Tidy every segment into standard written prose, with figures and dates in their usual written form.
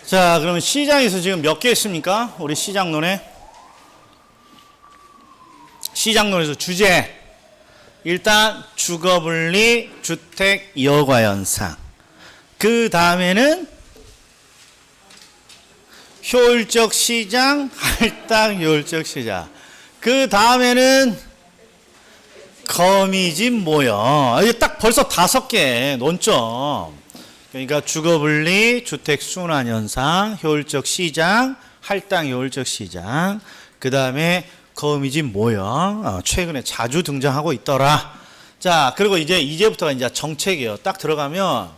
자, 그러면 시장에서 지금 몇 개 있습니까? 우리 시장론에. 시장론에서 주제. 일단 주거분리 주택 여과현상. 그 다음에는 효율적 시장, 할당 효율적 시장. 그 다음에는 거미집 모형. 이게 딱 벌써 5개 논점. 그러니까 주거분리, 주택 순환 현상, 효율적 시장, 할당 효율적 시장. 그 다음에 거미집 모형. 최근에 자주 등장하고 있더라. 자, 그리고 이제부터가 이제 정책이에요. 딱 들어가면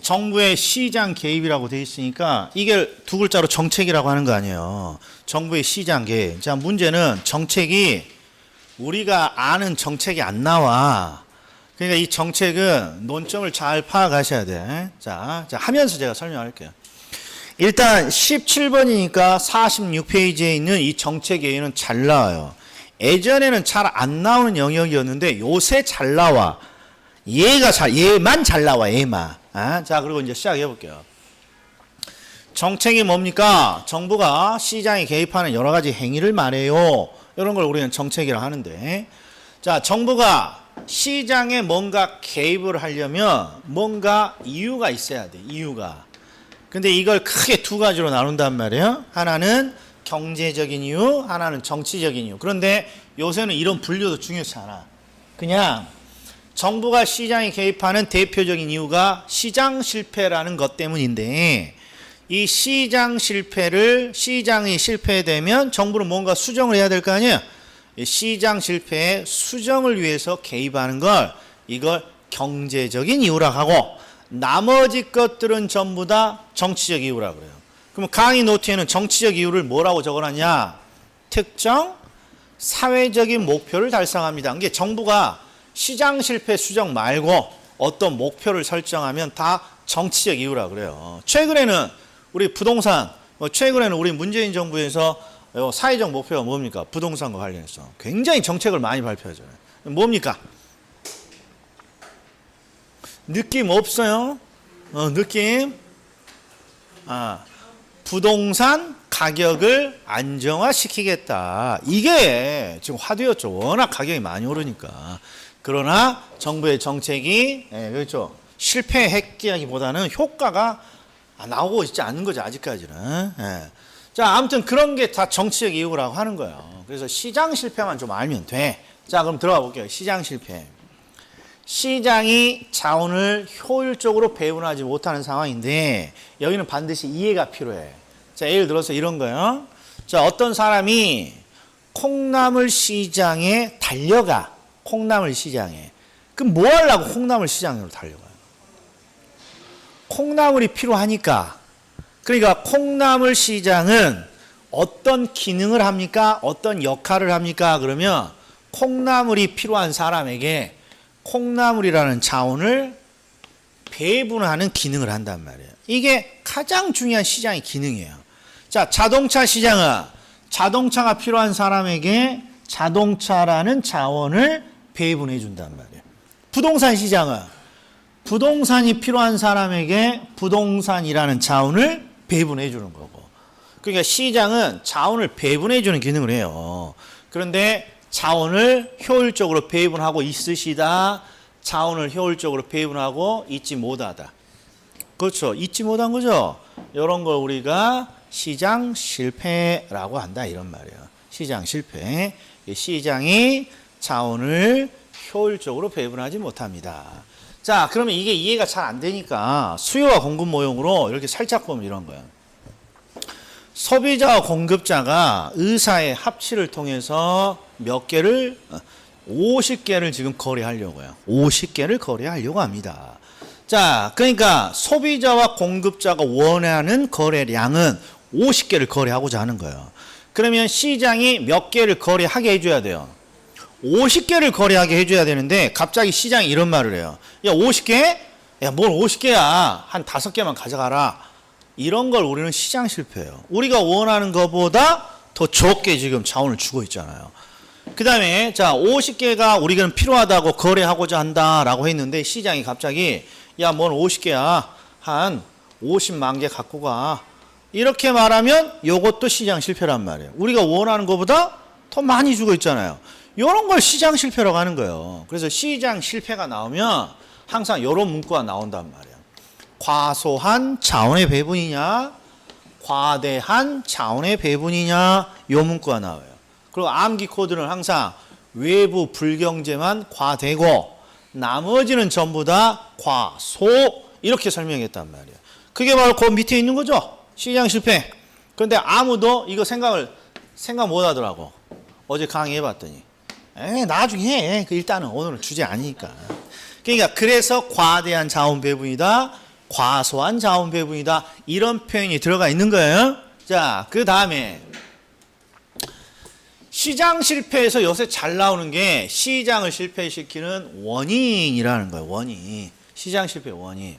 정부의 시장 개입이라고 되어 있으니까 이게 두 글자로 정책이라고 하는 거 아니에요. 정부의 시장 개입. 자, 문제는 정책이 우리가 아는 정책이 안 나와. 그러니까 이 정책은 논점을 잘 파악하셔야 돼. 자, 하면서 제가 설명할게요. 일단 17번이니까 46페이지에 있는 이 정책 예는 잘 나와요. 예전에는 잘 안 나오는 영역이었는데 요새 잘 나와. 얘만 잘 나와, 얘만. 자, 그리고 이제 시작해 볼게요. 정책이 뭡니까? 정부가 시장에 개입하는 여러 가지 행위를 말해요. 이런 걸 우리는 정책이라 하는데. 자, 정부가 시장에 뭔가 개입을 하려면 뭔가 이유가 있어야 돼, 이유가. 근데 이걸 크게 두 가지로 나눈단 말이에요. 하나는 경제적인 이유, 하나는 정치적인 이유. 그런데 요새는 이런 분류도 중요치 않아. 그냥 정부가 시장에 개입하는 대표적인 이유가 시장 실패라는 것 때문인데, 이 시장이 실패되면 정부는 뭔가 수정을 해야 될 거 아니에요. 시장 실패의 수정을 위해서 개입하는 이걸 경제적인 이유라고 하고, 나머지 것들은 전부 다 정치적 이유라고 그래요. 그럼 강의 노트에는 정치적 이유를 뭐라고 적어놨냐? 특정 사회적인 목표를 달성합니다. 이게 정부가 시장 실패 수정 말고 어떤 목표를 설정하면 다 정치적 이유라고 그래요. 최근에는 우리 부동산, 최근에는 우리 문재인 정부에서 사회적 목표가 뭡니까? 부동산과 관련해서 굉장히 정책을 많이 발표하잖아요. 뭡니까? 느낌 없어요? 느낌? 부동산 가격을 안정화시키겠다. 이게 지금 화두였죠. 워낙 가격이 많이 오르니까. 그러나 정부의 정책이 그렇죠. 실패했기보다는 효과가 나오고 있지 않는 거죠. 아직까지는. 자, 아무튼 그런 게 다 정치적 이유라고 하는 거예요. 그래서 시장 실패만 좀 알면 돼. 자, 그럼 들어가 볼게요. 시장 실패. 시장이 자원을 효율적으로 배분하지 못하는 상황인데 여기는 반드시 이해가 필요해. 자, 예를 들어서 이런 거예요. 자, 어떤 사람이 콩나물 시장에 달려가. 콩나물 시장에. 그럼 뭐 하려고 콩나물 시장으로 달려가요? 콩나물이 필요하니까. 그러니까 콩나물 시장은 어떤 기능을 합니까? 어떤 역할을 합니까? 그러면 콩나물이 필요한 사람에게 콩나물이라는 자원을 배분하는 기능을 한단 말이에요. 이게 가장 중요한 시장의 기능이에요. 자, 자동차 시장은 자동차가 필요한 사람에게 자동차라는 자원을 배분해 준단 말이에요. 부동산 시장은 부동산이 필요한 사람에게 부동산이라는 자원을 배분해 주는 거고. 그러니까 시장은 자원을 배분해 주는 기능을 해요. 그런데 자원을 효율적으로 배분하고 있으시다. 자원을 효율적으로 배분하고 있지 못하다. 그렇죠. 있지 못한 거죠. 이런 걸 우리가 시장 실패라고 한다. 이런 말이에요. 시장 실패. 시장이 자원을 효율적으로 배분하지 못합니다. 자, 그러면 이게 이해가 잘 안 되니까 수요와 공급 모형으로 이렇게 살짝 보면 이런 거예요. 소비자와 공급자가 의사의 합치를 통해서 몇 개를 50개를 지금 거래하려고요. 50개를 거래하려고 합니다. 자, 그러니까 소비자와 공급자가 원하는 거래량은 50개를 거래하고자 하는 거예요. 그러면 시장이 몇 개를 거래하게 해줘야 돼요. 50개를 거래하게 해줘야 되는데 갑자기 시장이 이런 말을 해요. 야, 50개? 야, 뭘 50개야. 한 5개만 가져가라. 이런 걸 우리는 시장 실패예요. 우리가 원하는 것보다 더 적게 지금 자원을 주고 있잖아요. 그 다음에 자 50개가 우리가 필요하다고 거래하고자 한다라고 했는데 시장이 갑자기 야, 뭔 50개야. 한 50만 개 갖고 가. 이렇게 말하면 요것도 시장 실패란 말이에요. 우리가 원하는 것보다 더 많이 주고 있잖아요. 이런 걸 시장 실패라고 하는 거예요. 그래서 시장 실패가 나오면 항상 이런 문구가 나온단 말이에요. 과소한 자원의 배분이냐, 과대한 자원의 배분이냐, 요 문구가 나와요. 그리고 암기 코드는 항상 외부 불경제만 과대고 나머지는 전부 다 과소 이렇게 설명했단 말이에요. 그게 바로 그 밑에 있는 거죠. 시장 실패. 그런데 아무도 이거 생각 못 하더라고. 어제 강의해봤더니 나중에 해. 일단은 오늘은 주제 아니니까. 그러니까 그래서 과대한 자원 배분이다, 과소한 자원 배분이다 이런 표현이 들어가 있는 거예요. 자, 그 다음에 시장 실패에서 요새 잘 나오는 게 시장을 실패시키는 원인이라는 거예요. 원인. 시장 실패 원인.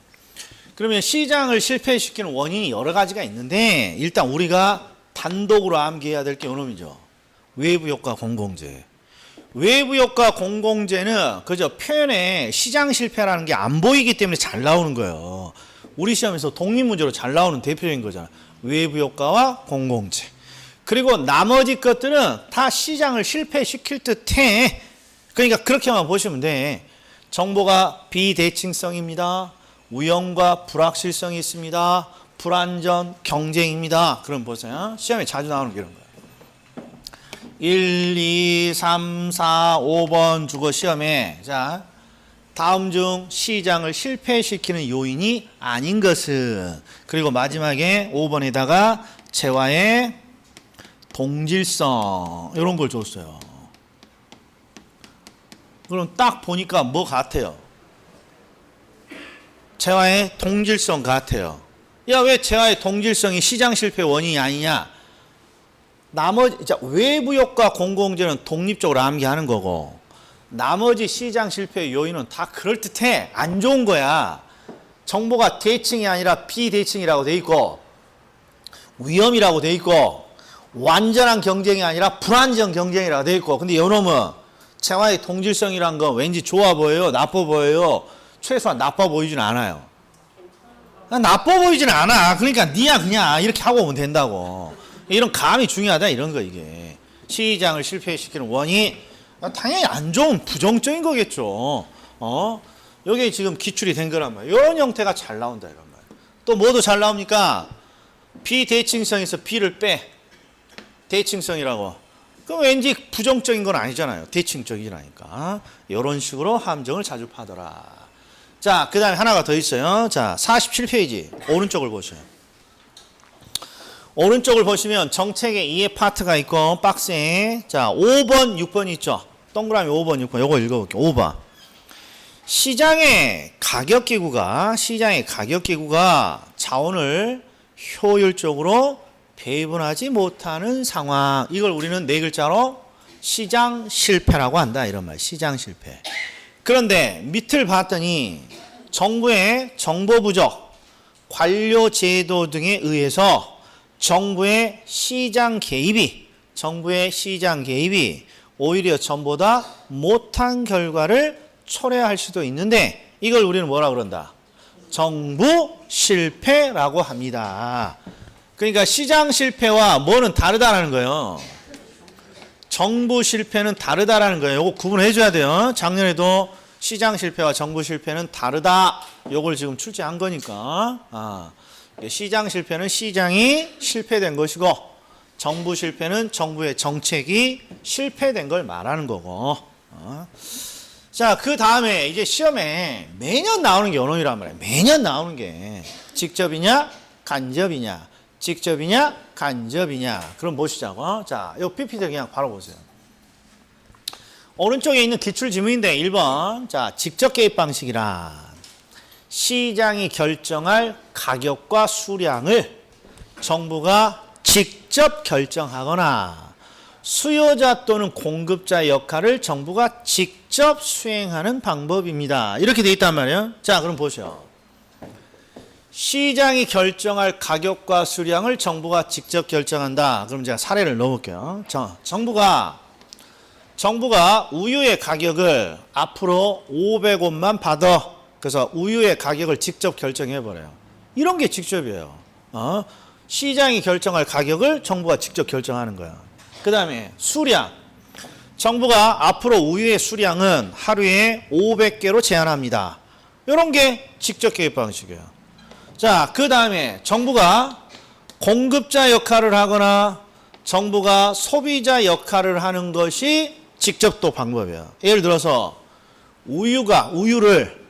그러면 시장을 실패시키는 원인이 여러 가지가 있는데 일단 우리가 단독으로 암기해야 될 게 요놈이죠. 외부 효과 공공재. 외부 효과 공공재는 그저 표현에 시장 실패라는 게 안 보이기 때문에 잘 나오는 거예요. 우리 시험에서 독립문제로 잘 나오는 대표적인 거잖아요. 외부 효과와 공공재. 그리고 나머지 것들은 다 시장을 실패시킬 듯해. 그러니까 그렇게만 보시면 돼. 정보가 비대칭성입니다. 우연과 불확실성이 있습니다. 불안전, 경쟁입니다. 그럼 보세요. 시험에 자주 나오는 게 이런 거예요. 1, 2, 3, 4, 5번 주거 시험에 자 다음 중 시장을 실패시키는 요인이 아닌 것은 그리고 마지막에 5번에다가 재화의 동질성 이런 걸 줬어요. 그럼 딱 보니까 뭐 같아요? 재화의 동질성 같아요. 야, 왜 재화의 동질성이 시장 실패 원인이 아니냐? 나머지 외부 효과 공공재는 독립적으로 암기하는 거고 나머지 시장 실패 요인은 다 그럴듯해. 안 좋은 거야. 정보가 대칭이 아니라 비대칭이라고 돼 있고 위험이라고 돼 있고 완전한 경쟁이 아니라 불완전 경쟁이라고 돼 있고 근데 요놈은 재화의 동질성이란 건 왠지 좋아 보여요? 나빠 보여요? 최소한 나빠 보이진 않아요. 나빠 보이진 않아. 그러니까 니야 그냥 이렇게 하고 오면 된다고. 이런 감이 중요하다 이런 거 이게. 시장을 실패시키는 원인이 당연히 안 좋은 부정적인 거겠죠. 여기 지금 기출이 된 거란 말이에요. 이런 형태가 잘 나온다 이런 말이에요. 또 뭐도 잘 나옵니까? 비대칭성에서 B를 빼. 대칭성이라고. 그럼 왠지 부정적인 건 아니잖아요. 대칭적이라니까. 이런 식으로 함정을 자주 파더라. 자, 그 다음에 하나가 더 있어요. 자, 47페이지. 오른쪽을 보셔요. 오른쪽을 보시면 정책의 2의 파트가 있고, 박스에. 자, 5번, 6번 있죠. 동그라미 5번, 6번. 요거 읽어볼게요. 5번. 시장의 가격기구가 자원을 효율적으로 배분하지 못하는 상황. 이걸 우리는 네 글자로 시장 실패라고 한다. 이런 말. 시장 실패. 그런데 밑을 봤더니 정부의 정보 부족, 관료 제도 등에 의해서 정부의 시장 개입이 오히려 전보다 못한 결과를 초래할 수도 있는데 이걸 우리는 뭐라 그런다? 정부 실패라고 합니다. 그러니까 시장 실패와 뭐는 다르다라는 거예요. 정부 실패는 다르다라는 거예요. 이거 구분해 줘야 돼요. 작년에도 시장 실패와 정부 실패는 다르다. 이걸 지금 출제한 거니까. 시장 실패는 시장이 실패된 것이고 정부 실패는 정부의 정책이 실패된 걸 말하는 거고. 자, 그 다음에 이제 시험에 매년 나오는 게 요놈이란 말이에요. 매년 나오는 게 직접이냐 간접이냐. 직접이냐 간접이냐. 그럼 보시자고. 자, 요 PPT 그냥 바로 보세요. 오른쪽에 있는 기출 지문인데 1번. 자, 직접 개입 방식이란 시장이 결정할 가격과 수량을 정부가 직접 결정하거나 수요자 또는 공급자의 역할을 정부가 직접 수행하는 방법입니다. 이렇게 돼 있단 말이에요. 자, 그럼 보세요. 시장이 결정할 가격과 수량을 정부가 직접 결정한다. 그럼 제가 사례를 넣어볼게요. 정부가 우유의 가격을 앞으로 500원만 받아. 그래서 우유의 가격을 직접 결정해버려요. 이런 게 직접이에요. 시장이 결정할 가격을 정부가 직접 결정하는 거야. 그 다음에 수량. 정부가 앞으로 우유의 수량은 하루에 500개로 제한합니다. 이런 게 직접 개입 방식이에요. 자, 그 다음에 정부가 공급자 역할을 하거나 정부가 소비자 역할을 하는 것이 직접 또 방법이에요. 예를 들어서 우유를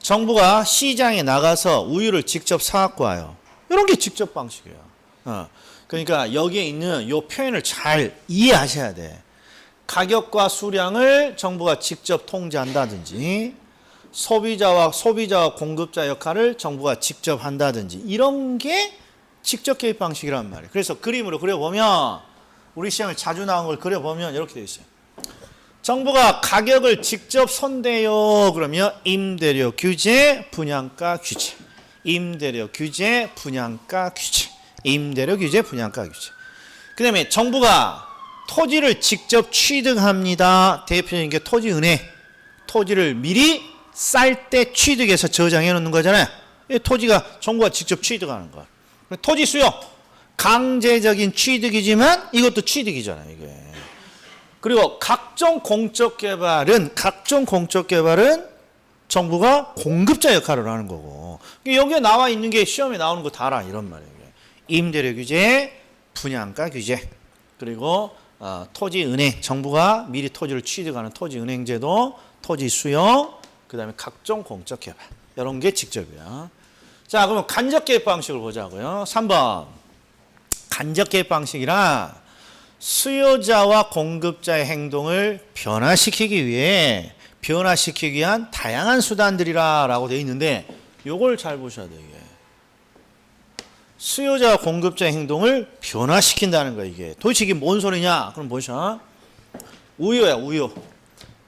정부가 시장에 나가서 우유를 직접 사갖고 와요. 이런 게 직접 방식이에요. 그러니까 여기에 있는 이 표현을 잘 이해하셔야 돼. 가격과 수량을 정부가 직접 통제한다든지 소비자와 공급자 역할을 정부가 직접 한다든지 이런 게 직접 개입 방식이란 말이에요. 그래서 그림으로 그려보면 우리 시험에 자주 나온 걸 그려보면 이렇게 되어 있어요. 정부가 가격을 직접 손대요. 그러면 임대료 규제, 분양가 규제. 임대료 규제, 분양가 규제. 임대료 규제, 분양가 규제. 그 다음에 정부가 토지를 직접 취득합니다. 대표적인 게 토지은행. 토지를 미리 쌀 때 취득해서 저장해 놓는 거잖아요. 토지가 정부가 직접 취득하는 거. 토지 수요. 강제적인 취득이지만 이것도 취득이잖아요. 이게. 그리고 각종 공적 개발은 정부가 공급자 역할을 하는 거고. 여기에 나와 있는 게 시험에 나오는 거 다 알아. 이런 말이에요. 임대료 규제, 분양가 규제. 그리고 토지은행. 정부가 미리 토지를 취득하는 토지은행제도, 토지 수용, 그 다음에 각종 공적 개발. 이런 게 직접이야. 자, 그러면 간접 개입 방식을 보자고요. 3번. 간접 개입 방식이라 수요자와 공급자의 행동을 변화시키기 위한 다양한 수단들이라고 되어 있는데 요걸 잘 보셔야 돼요. 이게. 수요자와 공급자의 행동을 변화시킨다는 거야. 이게. 도대체 이게 뭔 소리냐? 그럼 보셔. 우유야, 우유.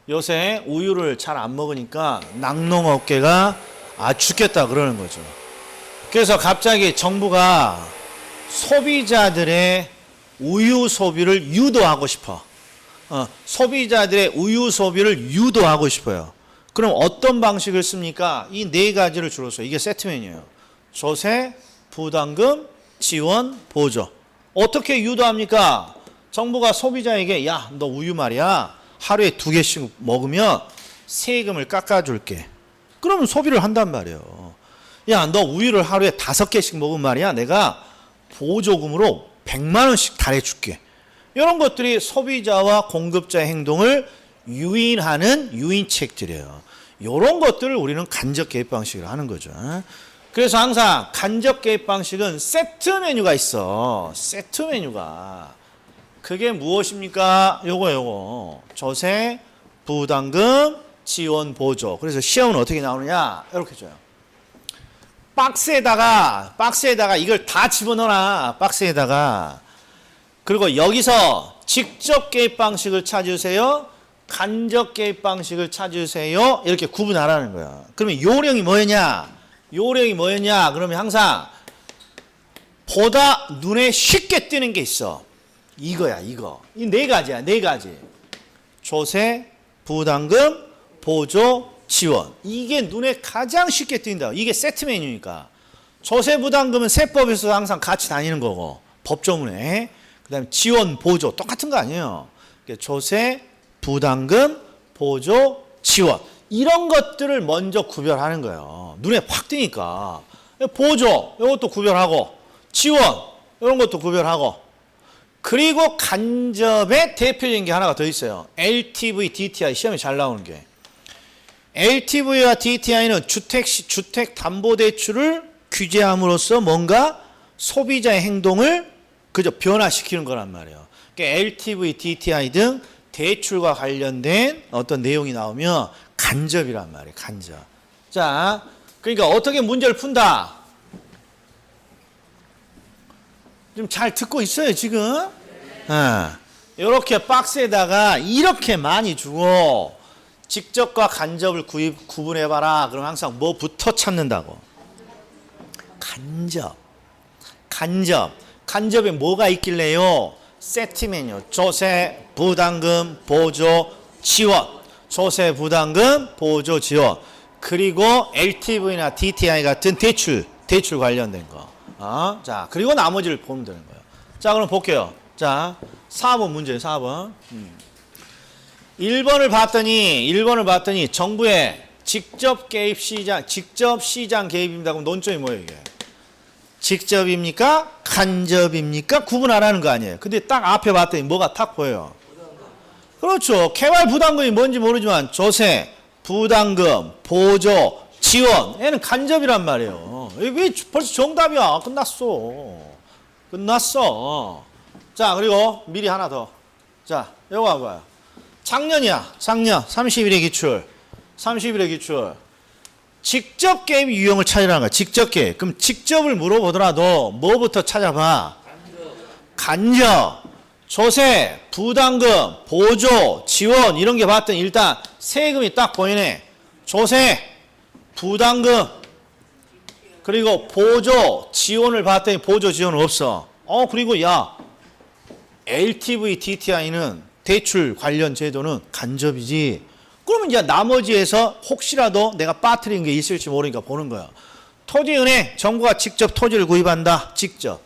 요새 우유를 잘 안 먹으니까 낙농업계가 죽겠다 그러는 거죠. 그래서 갑자기 정부가 소비자들의 우유 소비를 유도하고 싶어. 소비자들의 우유 소비를 유도하고 싶어요. 그럼 어떤 방식을 씁니까? 이 네 가지를 주로 써요. 이게 세트 메뉴예요. 조세, 부담금, 지원, 보조. 어떻게 유도합니까? 정부가 소비자에게 야, 너 우유 말이야. 하루에 2개씩 먹으면 세금을 깎아줄게. 그러면 소비를 한단 말이에요. 야, 너 우유를 하루에 5개씩 먹으면 말이야. 내가 보조금으로 100만 원씩 달해줄게. 이런 것들이 소비자와 공급자의 행동을 유인하는 유인책들이에요. 이런 것들을 우리는 간접 개입 방식으로 하는 거죠. 그래서 항상 간접 개입 방식은 세트 메뉴가 있어. 세트 메뉴가. 그게 무엇입니까? 요거. 조세, 부담금, 지원, 보조. 그래서 시험은 어떻게 나오느냐? 이렇게 줘요. 박스에다가 이걸 다 집어넣어놔. 박스에다가. 그리고 여기서 직접 개입 방식을 찾으세요. 간접 개입 방식을 찾으세요. 이렇게 구분하라는 거야. 그러면 요령이 뭐였냐? 그러면 항상 보다 눈에 쉽게 띄는 게 있어. 이거야, 이거. 이 네 가지야, 네 가지. 조세, 부담금, 보조, 지원. 이게 눈에 가장 쉽게 띈다. 이게 세트 메뉴니까. 조세, 부담금은 세법에서 항상 같이 다니는 거고. 법조문에. 그 다음에 지원, 보조. 똑같은 거 아니에요. 조세, 부담금, 보조, 지원. 이런 것들을 먼저 구별하는 거예요. 눈에 확 띄니까. 보조, 이것도 구별하고. 지원, 이런 것도 구별하고. 그리고 간접의 대표적인 게 하나가 더 있어요. LTV, DTI. 시험에 잘 나오는 게. LTV와 DTI는 주택담보대출을 규제함으로써 뭔가 소비자의 행동을 그저 변화시키는 거란 말이에요. 그러니까 LTV, DTI 등 대출과 관련된 어떤 내용이 나오면 간접이란 말이에요. 간접. 자, 그러니까 어떻게 문제를 푼다? 좀 잘 듣고 있어요, 지금? 이렇게 박스에다가 이렇게 많이 주고 직접과 간접을 구분해봐라. 그럼 항상 뭐부터 찾는다고? 간접에 뭐가 있길래요? 세트 메뉴. 조세, 부담금, 보조, 지원. 조세, 부담금, 보조, 지원. 그리고 LTV나 DTI 같은 대출 관련된 거. 자, 그리고 나머지를 보면 되는 거예요. 자, 그럼 볼게요. 자, 4번 문제, 4번. 1번을 봤더니 정부의 직접 시장 개입입니다. 그럼 논점이 뭐예요, 이게? 직접입니까? 간접입니까? 구분하라는 거 아니에요. 근데 딱 앞에 봤더니 뭐가 딱 보여요. 그렇죠. 개발 부담금이 뭔지 모르지만 조세, 부담금, 보조, 지원. 얘는 간접이란 말이에요. 왜 벌써 정답이야. 끝났어. 자, 그리고 미리 하나 더. 자, 이거 봐봐요. 작년 30일의 기출. 직접 개입 유형을 찾으라는 거야. 직접 개입. 그럼 직접을 물어보더라도 뭐부터 찾아봐? 간접. 조세, 부담금, 보조, 지원 이런 게 봤더니 일단 세금이 딱 보이네. 조세, 부담금, 그리고 보조, 지원을 봤더니 보조, 지원은 없어. 그리고 LTV, DTI는 대출 관련 제도는 간접이지. 그러면 이제 나머지에서 혹시라도 내가 빠뜨린 게 있을지 모르니까 보는 거야. 토지은행, 정부가 직접 토지를 구입한다. 직접.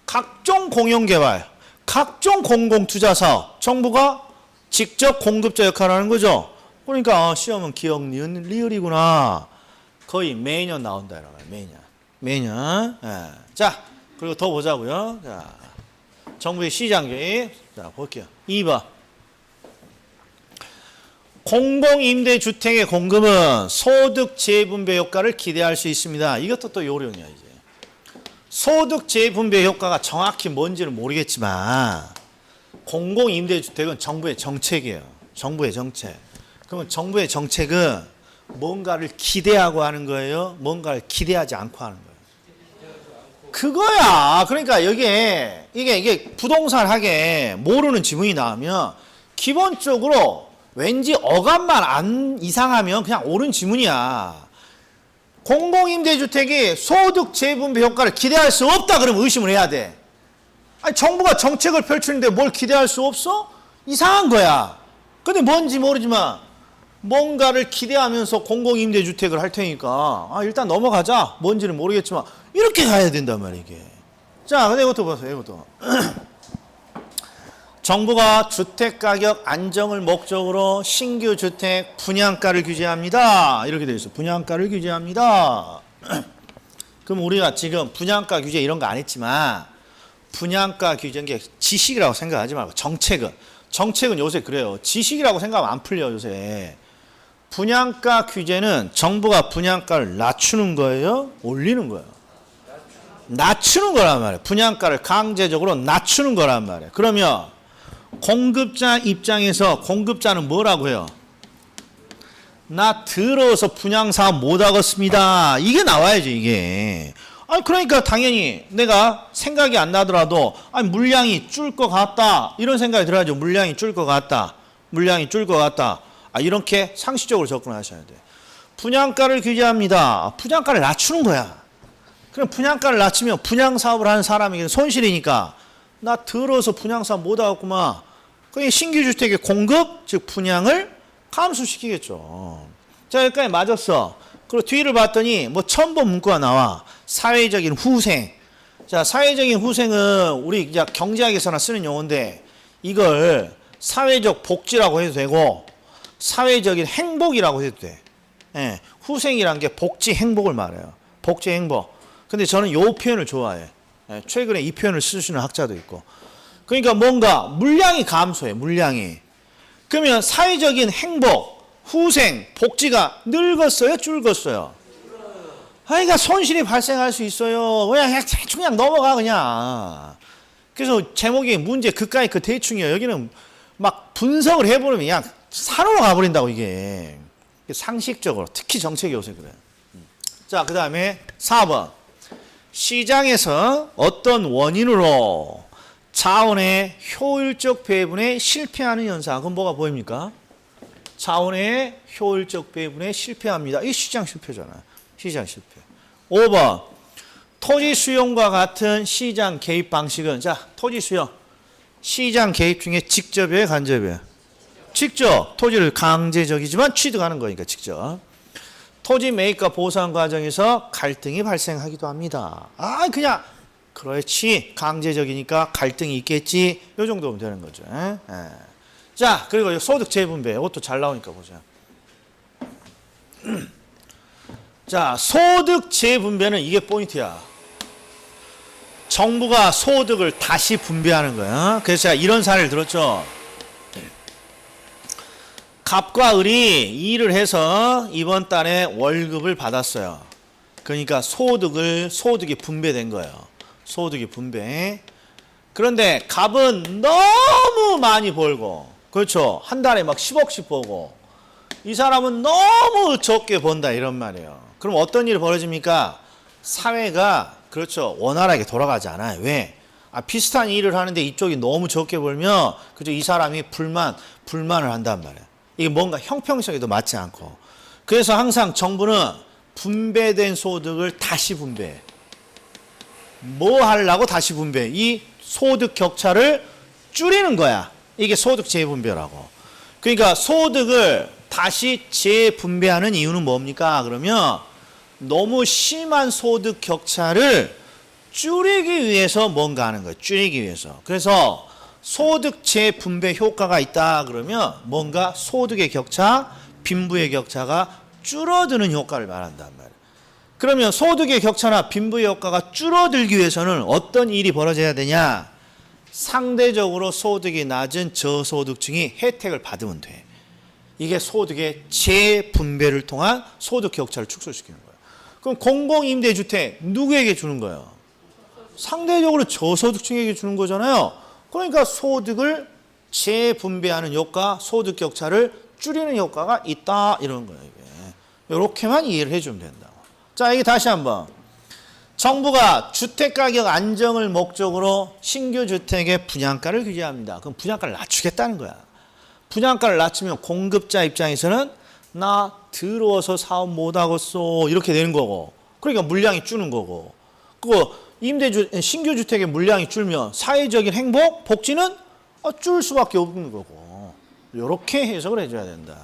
각종 공용개발, 각종 공공투자사업, 정부가 직접 공급자 역할을 하는 거죠. 그러니까 시험은 기억, 니은, 리을이구나. 거의 매년 나온다. 매년. 예. 자, 그리고 더 보자고요. 자, 정부의 시장 개입. 자, 볼게요. 2번. 공공임대주택의 공급은 소득 재분배 효과를 기대할 수 있습니다. 이것도 또 요령이야, 이제. 소득 재분배 효과가 정확히 뭔지는 모르겠지만 공공임대주택은 정부의 정책이에요. 정부의 정책. 그러면 정부의 정책은 뭔가를 기대하고 하는 거예요? 뭔가를 기대하지 않고 하는 거예요? 그거야. 그러니까 이게 부동산 학에 모르는 지문이 나오면 기본적으로 왠지 어감만 안 이상하면 그냥 옳은 지문이야. 공공임대주택이 소득 재분배 효과를 기대할 수 없다 그러면 의심을 해야 돼. 아니 정부가 정책을 펼치는데 뭘 기대할 수 없어? 이상한 거야. 근데 뭔지 모르지만 뭔가를 기대하면서 공공임대주택을 할 테니까 일단 넘어가자. 뭔지는 모르겠지만 이렇게 가야 된단 말이야 이게. 자, 근데 이것도 보세요. 이것도. 정부가 주택가격 안정을 목적으로 신규 주택 분양가를 규제합니다. 이렇게 되어 있어. 분양가를 규제합니다. 그럼 우리가 지금 분양가 규제 이런 거 안 했지만 분양가 규제인 게 지식이라고 생각하지 말고 정책은 요새 그래요. 지식이라고 생각하면 안 풀려 요새. 분양가 규제는 정부가 분양가를 낮추는 거예요? 올리는 거예요? 낮추는 거란 말이에요. 분양가를 강제적으로 낮추는 거란 말이에요. 그러면 공급자 입장에서 공급자는 뭐라고 해요? 나 더러워서 분양사업 못하겠습니다. 이게 나와야죠 이게. 그러니까 당연히 내가 생각이 안 나더라도 물량이 줄 것 같다 이런 생각이 들어야죠. 물량이 줄 것 같다. 이렇게 상식적으로 접근하셔야 돼요. 분양가를 규제합니다. 분양가를 낮추는 거야. 그럼 분양가를 낮추면 분양사업을 하는 사람에게는 손실이니까 나 더러워서 분양사업 못하겠구만. 그러니까 신규주택의 공급, 즉 분양을 감소시키겠죠. 자, 여기까지 맞았어. 그리고 뒤를 봤더니 처음 본 문구가 나와. 사회적인 후생. 자, 사회적인 후생은 우리 이제 경제학에서나 쓰는 용어인데 이걸 사회적 복지라고 해도 되고 사회적인 행복이라고 해도 돼. 예, 후생이란 게 복지, 행복을 말해요. 복지, 행복. 근데 저는 이 표현을 좋아해. 예, 최근에 이 표현을 쓰시는 학자도 있고. 그러니까 뭔가 물량이 감소해. 물량이. 그러면 사회적인 행복, 후생, 복지가 늙었어요? 줄었어요? 그러니까 손실이 발생할 수 있어요. 그냥 대충 넘어가 그냥. 그래서 제목이 문제 그까이 그 대충이에요. 여기는 막 분석을 해보면 그냥 산으로 가버린다고 이게. 상식적으로 특히 정책이 요새 그래요. 자, 그 다음에 4번. 시장에서 어떤 원인으로 자원의 효율적 배분에 실패하는 현상. 그건 뭐가 보입니까? 자원의 효율적 배분에 실패합니다. 이 시장 실패잖아요. 시장 실패. 5번. 토지 수용과 같은 시장 개입 방식은 자, 토지 수용. 시장 개입 중에 직접이에요, 간접이에요? 직접. 토지를 강제적이지만 취득하는 거니까 직접. 토지 매입과 보상 과정에서 갈등이 발생하기도 합니다. 그냥 그렇지 강제적이니까 갈등이 있겠지 요 정도면 되는 거죠. 자, 그리고 소득 재분배 이것도 잘 나오니까 보세요. 자, 소득 재분배는 이게 포인트야. 정부가 소득을 다시 분배하는 거야. 그래서 제가 이런 사례를 들었죠. 갑과 을이 일을 해서 이번 달에 월급을 받았어요. 그러니까 소득이 분배된 거예요. 소득이 분배. 그런데 갑은 너무 많이 벌고, 그렇죠. 한 달에 막 10억씩 벌고, 이 사람은 너무 적게 번다 이런 말이에요. 그럼 어떤 일이 벌어집니까? 사회가 그렇죠. 원활하게 돌아가지 않아요. 왜? 비슷한 일을 하는데 이쪽이 너무 적게 벌면 그죠? 이 사람이 불만을 한단 말이에요. 이게 뭔가 형평성에도 맞지 않고. 그래서 항상 정부는 분배된 소득을 다시 분배해. 뭐 하려고 다시 분배해? 이 소득 격차를 줄이는 거야. 이게 소득 재분배라고. 그러니까 소득을 다시 재분배하는 이유는 뭡니까? 그러면 너무 심한 소득 격차를 줄이기 위해서 뭔가 하는 거예요. 줄이기 위해서. 그래서 소득 재분배 효과가 있다 그러면 뭔가 소득의 격차, 빈부의 격차가 줄어드는 효과를 말한단 말이에요. 그러면 소득의 격차나 빈부의 효과가 줄어들기 위해서는 어떤 일이 벌어져야 되냐? 상대적으로 소득이 낮은 저소득층이 혜택을 받으면 돼. 이게 소득의 재분배를 통한 소득 격차를 축소시키는 거예요. 그럼 공공임대주택 누구에게 주는 거예요? 상대적으로 저소득층에게 주는 거잖아요. 그러니까 소득을 재분배하는 효과, 소득 격차를 줄이는 효과가 있다 이런 거예요. 이게. 이렇게만 이해를 해주면 된다고. 자, 이게 다시 한번. 정부가 주택가격 안정을 목적으로 신규 주택의 분양가를 규제합니다. 그럼 분양가를 낮추겠다는 거야. 분양가를 낮추면 공급자 입장에서는 나 들어와서 사업 못하겠어 이렇게 되는 거고, 그러니까 물량이 주는 거고, 그거 신규 주택의 물량이 줄면 사회적인 행복, 복지는 줄 수밖에 없는 거고, 이렇게 해석을 해줘야 된다.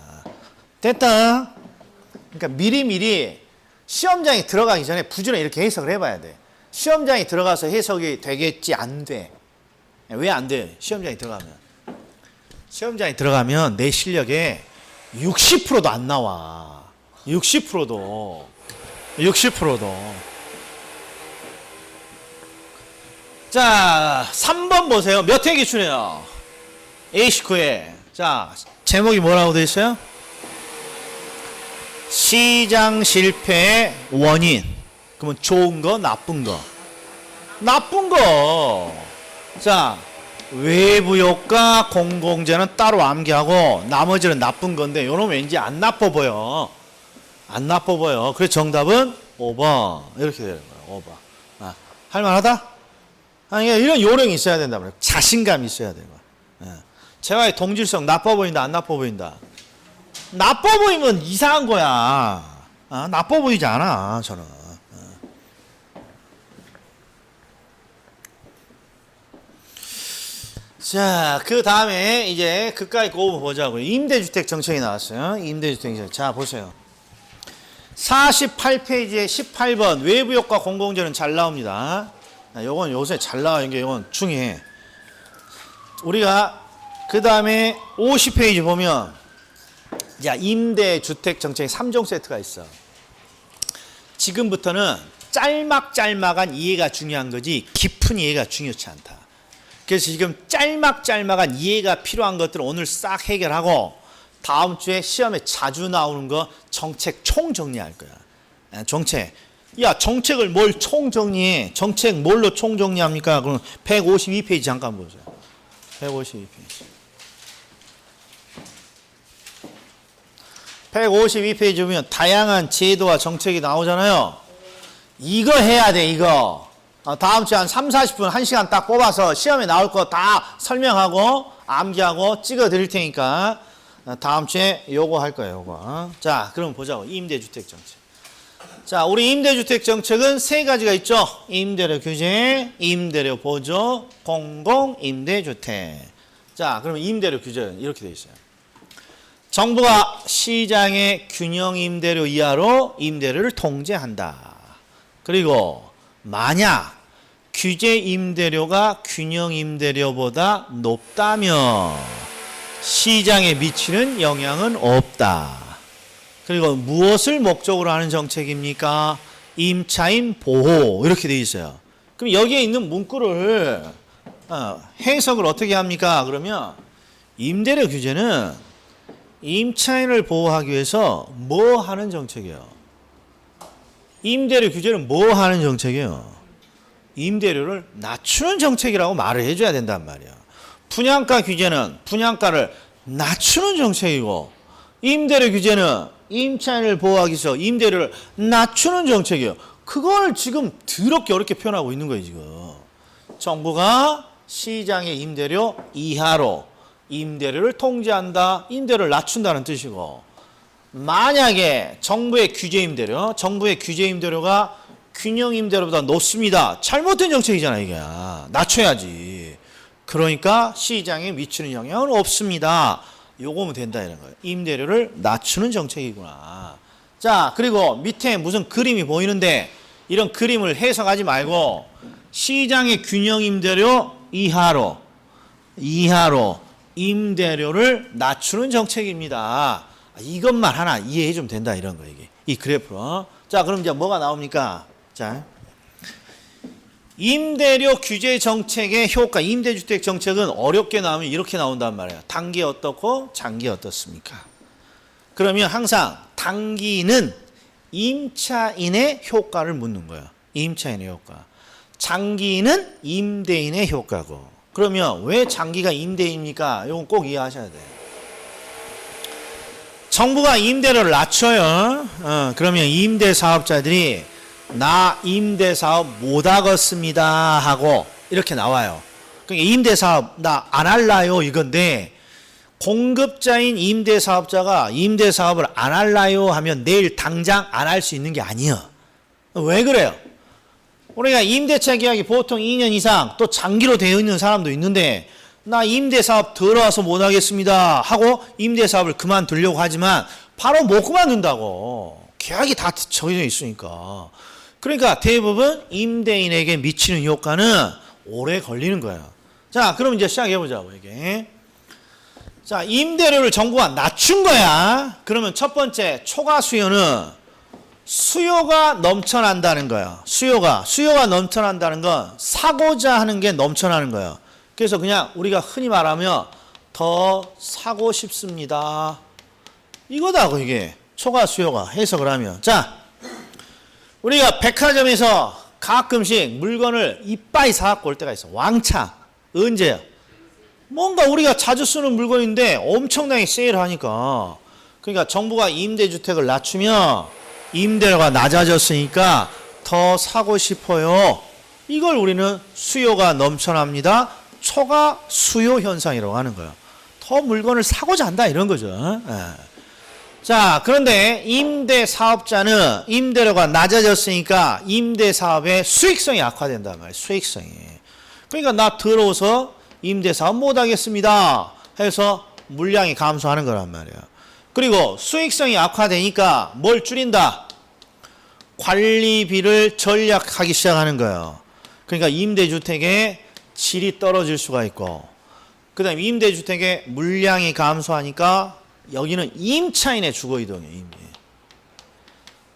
됐다. 그러니까 미리미리 시험장에 들어가기 전에 부지런히 이렇게 해석을 해봐야 돼. 시험장에 들어가서 해석이 되겠지? 안 돼. 왜 안 돼? 시험장에 들어가면 내 실력에 60%도 안 나와. 60%도. 자, 3번 보세요. 몇 회 기출이에요? A19회. 자, 제목이 뭐라고 되어 있어요? 시장 실패의 원인. 그러면 좋은 거, 나쁜 거. 나쁜 거. 자, 외부 효과, 공공재는 따로 암기하고 나머지는 나쁜 건데 요놈 왠지 안 나빠 보여. 안 나빠 보여. 그래서 정답은 5번. 이렇게 되는 거예요. 5번. 할만하다? 이런 요령이 있어야 된다 말이에요. 자신감이 있어야 되는 거야. 재화의 동질성 나빠 보인다, 안 나빠 보인다? 나빠 보이면 이상한 거야. 나빠 보이지 않아, 저는. 자, 그 다음에 이제 그까이 거 보자고요. 임대주택 정책이 나왔어요. 임대주택 정책. 자, 보세요. 48페이지에 18번 외부효과 공공재는 잘 나옵니다. 요건 요새 잘 나와요. 이건 중요해. 우리가 그 다음에 50페이지 보면 자, 임대주택 정책의 3종 세트가 있어. 지금부터는 짤막짤막한 이해가 중요한 거지 깊은 이해가 중요치 않다. 그래서 지금 짤막짤막한 이해가 필요한 것들을 오늘 싹 해결하고 다음 주에 시험에 자주 나오는 거 정책 총정리할 거야. 정책. 야, 정책을 뭘 총정리해? 정책 뭘로 총정리합니까? 그럼 152페이지 잠깐 보세요. 152페이지. 152페이지 보면 다양한 제도와 정책이 나오잖아요. 이거 해야 돼, 이거. 다음 주에 한 3, 40분, 1시간 딱 뽑아서 시험에 나올 거 다 설명하고 암기하고 찍어 드릴 테니까 다음 주에 요거 할 거예요, 요거. 자, 그럼 보자고. 임대주택 정책. 자, 우리 임대주택 정책은 세 가지가 있죠. 임대료 규제, 임대료 보조, 공공임대주택. 자, 그러면 임대료 규제는 이렇게 돼 있어요. 정부가 시장의 균형 임대료 이하로 임대료를 통제한다. 그리고 만약 규제 임대료가 균형 임대료보다 높다면 시장에 미치는 영향은 없다. 그리고 무엇을 목적으로 하는 정책입니까? 임차인 보호 이렇게 돼 있어요. 그럼 여기에 있는 문구를 해석을 어떻게 합니까? 그러면 임대료 규제는 임차인을 보호하기 위해서 뭐 하는 정책이에요? 임대료 규제는 뭐 하는 정책이에요? 임대료를 낮추는 정책이라고 말을 해줘야 된단 말이야. 분양가 규제는 분양가를 낮추는 정책이고 임대료 규제는 임차인을 보호하기 위해서 임대료를 낮추는 정책이에요. 그걸 지금 더럽게 어렵게 표현하고 있는 거예요. 지금 정부가 시장의 임대료 이하로 임대료를 통제한다. 임대료를 낮춘다는 뜻이고 만약에 정부의 규제 임대료가 균형 임대료보다 높습니다. 잘못된 정책이잖아 이게. 낮춰야지. 그러니까 시장에 미치는 영향은 없습니다. 요거면 된다 이런 거예요. 임대료를 낮추는 정책이구나. 자, 그리고 밑에 무슨 그림이 보이는데 이런 그림을 해석하지 말고 시장의 균형 임대료 이하로 임대료를 낮추는 정책입니다. 이것만 하나 이해해 주면 된다 이런 거 이게. 이 그래프로. 자, 그럼 이제 뭐가 나옵니까? 자, 임대료 규제 정책의 효과, 임대주택 정책은 어렵게 나오면 이렇게 나온단 말이에요. 단기 어떻고 장기 어떻습니까? 그러면 항상 단기는 임차인의 효과를 묻는 거예요. 임차인의 효과. 장기는 임대인의 효과고. 그러면 왜 장기가 임대인입니까? 이건 꼭 이해하셔야 돼요. 정부가 임대료를 낮춰요. 그러면 임대사업자들이 나 임대사업 못하겠습니다 하고 이렇게 나와요. 그러니까 임대사업 나 안 할라요 이건데 공급자인 임대사업자가 임대사업을 안 할라요 하면 내일 당장 안 할 수 있는 게 아니에요. 왜 그래요? 우리가 임대차 계약이 보통 2년 이상 또 장기로 되어 있는 사람도 있는데 나 임대사업 들어와서 못하겠습니다 하고 임대사업을 그만두려고 하지만 바로 못 그만둔다고. 계약이 다 정해져 있으니까. 그러니까 대부분 임대인에게 미치는 효과는 오래 걸리는 거예요. 자, 그럼 이제 시작해보자고 이게. 자, 임대료를 정부가 낮춘 거야. 그러면 첫 번째 초과 수요는 수요가 넘쳐난다는 거예요. 수요가 넘쳐난다는 건 사고자 하는 게 넘쳐나는 거예요. 그래서 그냥 우리가 흔히 말하면 더 사고 싶습니다. 이거다고 이게 초과 수요가 해석을 하면. 자, 우리가 백화점에서 가끔씩 물건을 이빠이 사갖고 올 때가 있어. 왕창. 언제요? 뭔가 우리가 자주 쓰는 물건인데 엄청나게 세일하니까. 그러니까 정부가 임대주택을 낮추면 임대료가 낮아졌으니까 더 사고 싶어요. 이걸 우리는 수요가 넘쳐납니다. 초과 수요 현상이라고 하는 거예요. 더 물건을 사고자 한다 이런 거죠. 자, 그런데 임대사업자는 임대료가 낮아졌으니까 임대사업의 수익성이 악화된단 말이에요. 수익성이. 그러니까 나 들어오서 임대사업 못하겠습니다 해서 물량이 감소하는 거란 말이에요. 그리고 수익성이 악화되니까 뭘 줄인다? 관리비를 절약하기 시작하는 거예요. 그러니까 임대주택의 질이 떨어질 수가 있고 그 다음에 임대주택의 물량이 감소하니까 여기는 임차인의 주거이동이에요.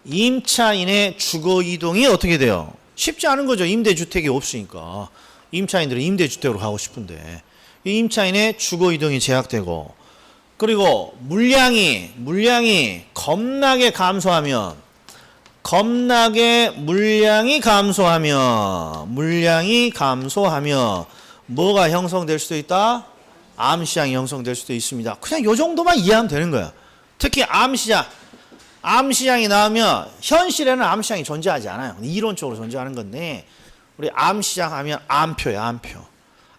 임차인의 주거이동이 어떻게 돼요? 쉽지 않은 거죠. 임대주택이 없으니까. 임차인들은 임대주택으로 가고 싶은데 임차인의 주거이동이 제약되고 그리고 물량이 겁나게 감소하면 뭐가 형성될 수도 있다? 암시장이 형성될 수도 있습니다. 그냥 요 정도만 이해하면 되는 거예요. 특히 암시장이 나오면 현실에는 암시장이 존재하지 않아요. 이론적으로 존재하는 건데 우리 암시장 하면 암표야, 암표.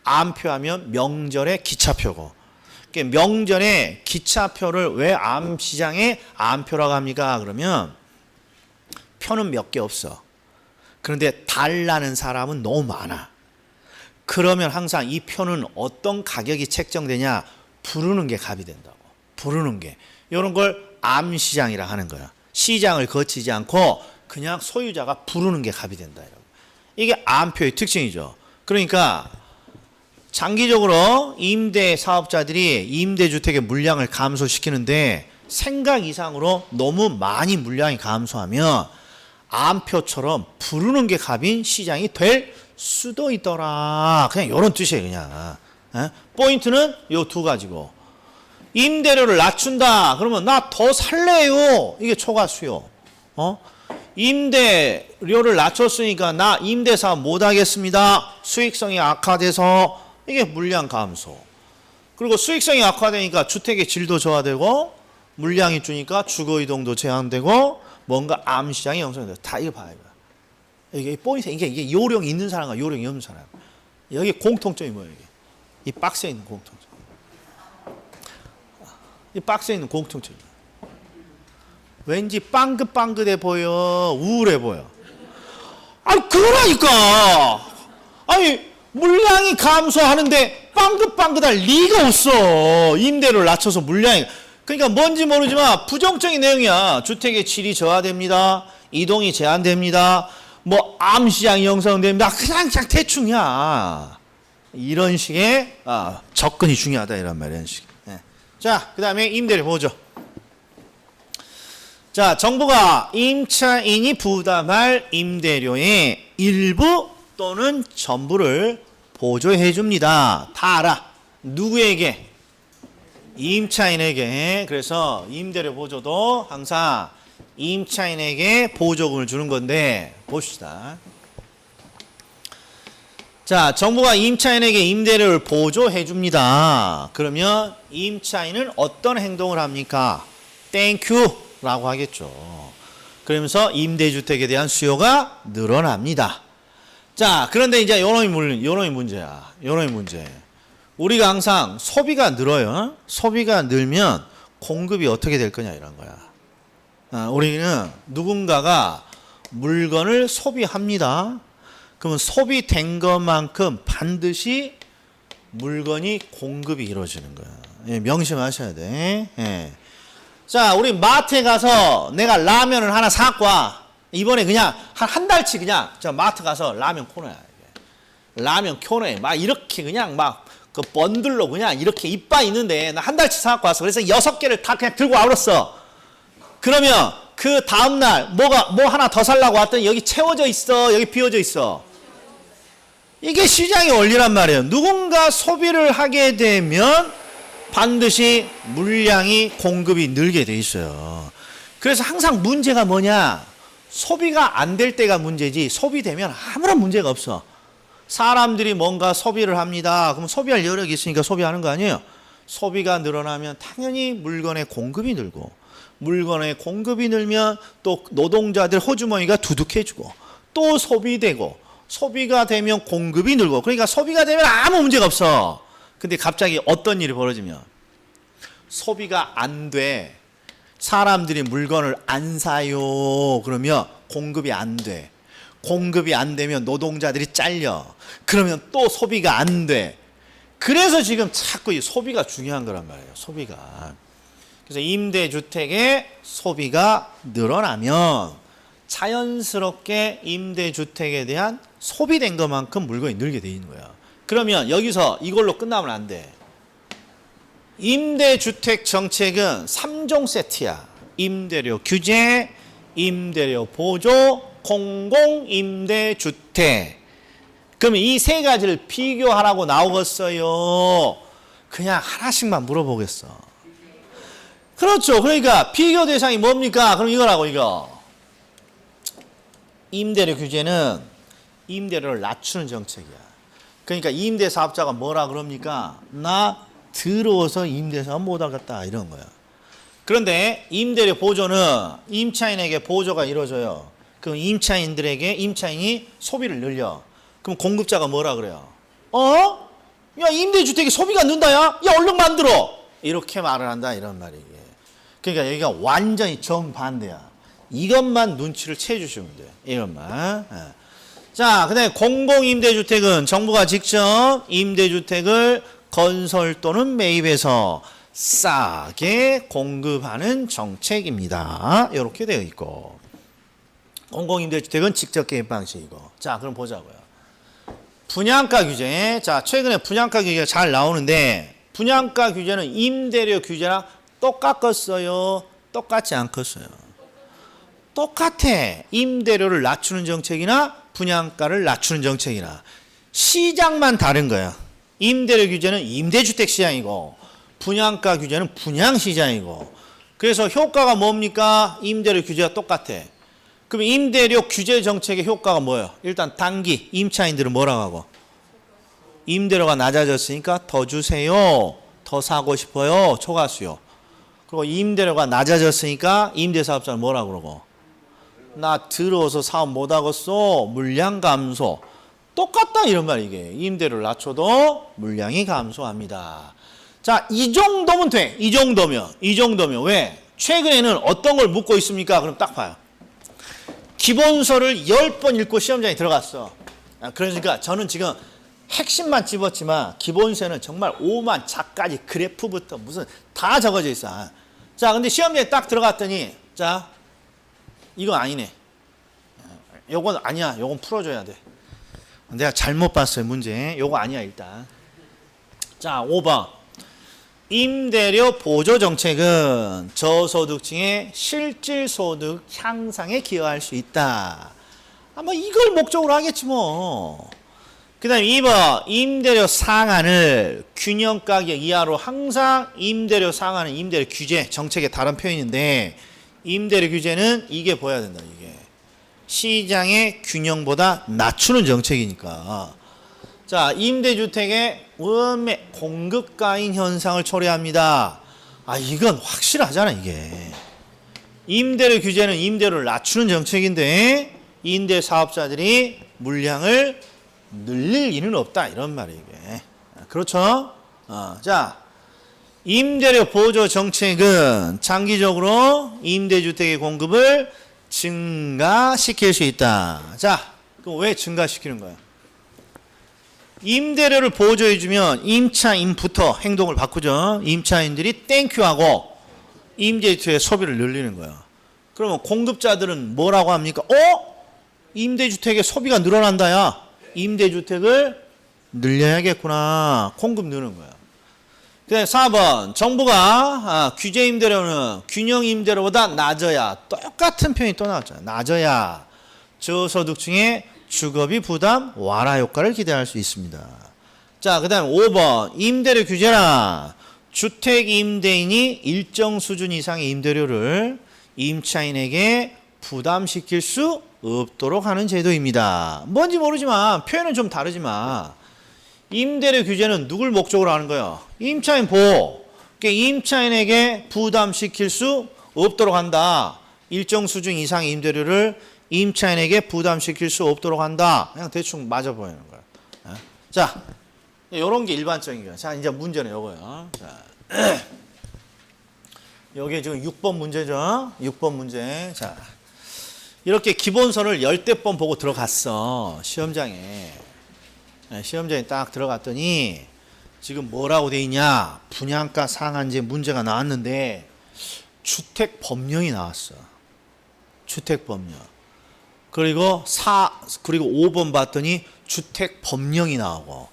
암표하면 명절의 기차표고. 명절에 기차표를 왜 암시장에 암표라고 합니까? 그러면 표는 몇 개 없어. 그런데 달라는 사람은 너무 많아. 그러면 항상 이 표는 어떤 가격이 책정되냐? 부르는 게 값이 된다고. 부르는 게 이런 걸 암시장이라 하는 거야. 시장을 거치지 않고 그냥 소유자가 부르는 게 갑이 된다. 이게 암표의 특징이죠. 그러니까 장기적으로 임대 사업자들이 임대주택의 물량을 감소시키는데 생각 이상으로 너무 많이 물량이 감소하면 암표처럼 부르는 게 갑인 시장이 될 수도 있더라. 그냥 이런 뜻이에요. 그냥. 포인트는 요 두 가지고. 임대료를 낮춘다. 그러면 나 더 살래요. 이게 초과수요. 임대료를 낮췄으니까 나 임대사업 못하겠습니다. 수익성이 악화돼서 이게 물량 감소. 그리고 수익성이 악화되니까 주택의 질도 저하되고 물량이 주니까 주거이동도 제한되고 뭔가 암시장이 형성돼요. 다 이거 봐요. 이게 포인트, 이게 요령이 있는 사람과 요령이 없는 사람. 여기 공통점이 뭐예요? 이 박스에 있는 공통점. 이 박스에 있는 공통점. 왠지 빵긋빵긋해 보여, 우울해 보여. 아니 그러니까. 아니 물량이 감소하는데 빵긋빵긋할 리가 없어. 임대료를 낮춰서 물량이. 그러니까 뭔지 모르지만 부정적인 내용이야. 주택의 질이 저하됩니다. 이동이 제한됩니다. 뭐 암시장이 형성됩니다. 그냥 대충이야. 이런 식의 접근이 중요하다 이런 말이야. 이런 식. 네. 자, 그 다음에 임대료 보죠. 자, 정부가 임차인이 부담할 임대료의 일부 또는 전부를 보조해 줍니다. 다 알아. 누구에게? 임차인에게. 그래서 임대료 보조도 항상 임차인에게 보조금을 주는 건데 봅시다. 자, 정부가 임차인에게 임대료를 보조해 줍니다. 그러면 임차인은 어떤 행동을 합니까? 땡큐 라고 하겠죠. 그러면서 임대주택에 대한 수요가 늘어납니다. 자, 그런데 이제 요놈이 문제야. 요놈이 문제. 우리가 항상 소비가 늘어요. 소비가 늘면 공급이 어떻게 될 거냐 이런 거야. 우리는 누군가가 물건을 소비합니다. 그러면 소비된 것만큼 반드시 물건이 공급이 이루어지는 거야. 예, 명심하셔야 돼. 예. 자, 우리 마트에 가서 내가 라면을 하나 사갖고 와. 이번에 그냥 한 달치 그냥 저 마트 가서 라면 코너야. 이게. 라면 코너에 막 이렇게 그냥 막 그 번들로 그냥 이렇게 이빨 있는데 나 한 달치 사갖고 왔어. 그래서 6개를 다 그냥 들고 와버렸어. 그러면 그 다음날 뭐 하나 더 살라고 왔더니 여기 채워져 있어. 여기 비워져 있어. 이게 시장의 원리란 말이에요. 누군가 소비를 하게 되면 반드시 물량이 공급이 늘게 돼 있어요. 그래서 항상 문제가 뭐냐? 소비가 안 될 때가 문제지 소비되면 아무런 문제가 없어. 사람들이 뭔가 소비를 합니다. 그럼 소비할 여력이 있으니까 소비하는 거 아니에요? 소비가 늘어나면 당연히 물건의 공급이 늘고 물건의 공급이 늘면 또 노동자들 호주머니가 두둑해지고 또 소비되고 소비가 되면 공급이 늘고 그러니까 소비가 되면 아무 문제가 없어. 근데 갑자기 어떤 일이 벌어지면 소비가 안 돼. 사람들이 물건을 안 사요. 그러면 공급이 안 돼. 공급이 안 되면 노동자들이 잘려. 그러면 또 소비가 안 돼. 그래서 지금 자꾸 이 소비가 중요한 거란 말이에요. 소비가. 그래서 임대주택의 소비가 늘어나면 자연스럽게 임대주택에 대한 소비된 것만큼 물건이 늘게 돼 있는 거야. 그러면 여기서 이걸로 끝나면 안 돼. 임대주택 정책은 3종 세트야. 임대료 규제, 임대료 보조, 공공임대주택. 그러면 이 세 가지를 비교하라고 나오겠어요? 그냥 하나씩만 물어보겠어. 그렇죠. 그러니까 비교 대상이 뭡니까? 그럼 이거라고 이거. 임대료 규제는 임대료를 낮추는 정책이야. 그러니까 임대사업자가 뭐라 그럽니까? 나 들어와서 임대사업 못하겠다 이런 거야. 그런데 임대료 보조는 임차인에게 보조가 이루어져요. 그럼 임차인이 소비를 늘려. 그럼 공급자가 뭐라 그래요? 야 임대주택이 소비가 는다야? 야 얼른 만들어. 이렇게 말을 한다 이런 말이에요. 그러니까 여기가 완전히 정반대야. 이것만 눈치를 채주시면 돼요. 이것만. 자, 그 다음에 공공임대주택은 정부가 직접 임대주택을 건설 또는 매입해서 싸게 공급하는 정책입니다. 이렇게 되어 있고 공공임대주택은 직접 개입 방식이고 자 그럼 보자고요. 분양가 규제. 자 최근에 분양가 규제가 잘 나오는데 분양가 규제는 임대료 규제랑 똑같겠어요? 똑같지 않겠어요? 똑같아. 임대료를 낮추는 정책이나 분양가를 낮추는 정책이나 시장만 다른 거야. 임대료 규제는 임대주택 시장이고 분양가 규제는 분양시장이고 그래서 효과가 뭡니까? 임대료 규제가 똑같아. 그럼 임대료 규제 정책의 효과가 뭐예요? 일단 단기 임차인들은 뭐라고 하고 임대료가 낮아졌으니까 더 주세요. 더 사고 싶어요. 초과수요. 그리고 임대료가 낮아졌으니까 임대사업자는 뭐라고 그러고 나 들어서 사업 못하겠어. 물량 감소. 똑같다 이런 말 이게. 임대료를 낮춰도 물량이 감소합니다. 자, 이 정도면 돼. 이 정도면 왜? 최근에는 어떤 걸 묻고 있습니까? 그럼 딱 봐요. 기본서를 10번 읽고 시험장에 들어갔어. 그러니까 저는 지금 핵심만 집었지만 기본서는 정말 오만 자까지 그래프부터 무슨 다 적어져 있어. 자, 근데 시험장에 딱 들어갔더니 자, 이거 아니네. 요건 아니야. 요건 풀어줘야 돼. 내가 잘못 봤어요. 문제. 요거 아니야 일단. 자, 5번. 임대료 보조 정책은 저소득층의 실질소득 향상에 기여할 수 있다. 아마 이걸 목적으로 하겠지 뭐. 그 다음에 2번 임대료 상한을 균형가격 이하로 항상 임대료 상한은 임대료 규제 정책의 다른 표현인데 임대료 규제는 이게 보여야 된다. 이게 시장의 균형보다 낮추는 정책이니까. 자, 임대주택의 원매 공급가인 현상을 초래합니다. 아, 이건 확실하잖아 이게. 임대료 규제는 임대료를 낮추는 정책인데 임대사업자들이 물량을 늘릴 일은 없다 이런 말이에요 이게. 그렇죠? 자, 임대료 보조 정책은 장기적으로 임대주택의 공급을 증가시킬 수 있다. 자, 그럼 왜 증가시키는 거야? 임대료를 보조해주면 임차인부터 행동을 바꾸죠. 임차인들이 땡큐하고 임대주택의 소비를 늘리는 거야. 그러면 공급자들은 뭐라고 합니까? 임대주택의 소비가 늘어난다야. 임대주택을 늘려야겠구나. 공급 느는 거야. 그다음에 4번 정부가 규제 임대료는 균형 임대료보다 낮아야 똑같은 표현이 또 나왔잖아요. 낮아야 저소득층의 주거비 부담 완화 효과를 기대할 수 있습니다. 자, 그 다음 5번 임대료 규제란 주택 임대인이 일정 수준 이상의 임대료를 임차인에게 부담시킬 수 없도록 하는 제도입니다. 뭔지 모르지만 표현은 좀 다르지만 임대료 규제는 누굴 목적으로 하는 거예요? 임차인 보호. 그러니까 임차인에게 부담시킬 수 없도록 한다. 일정 수준 이상의 임대료를 임차인에게 부담시킬 수 없도록 한다. 그냥 대충 맞아 보이는 거야. 자, 이런 게 일반적인 거야. 자, 이제 문제는 이거예요. 자, 여기 지금 6번 문제죠. 6번 문제. 자, 이렇게 기본서를 10대 번 보고 들어갔어. 시험장에. 시험장에 딱 들어갔더니 지금 뭐라고 돼 있냐? 분양가 상한제 문제가 나왔는데 주택 법령이 나왔어. 주택 법령. 그리고 5번 봤더니 주택 법령이 나오고.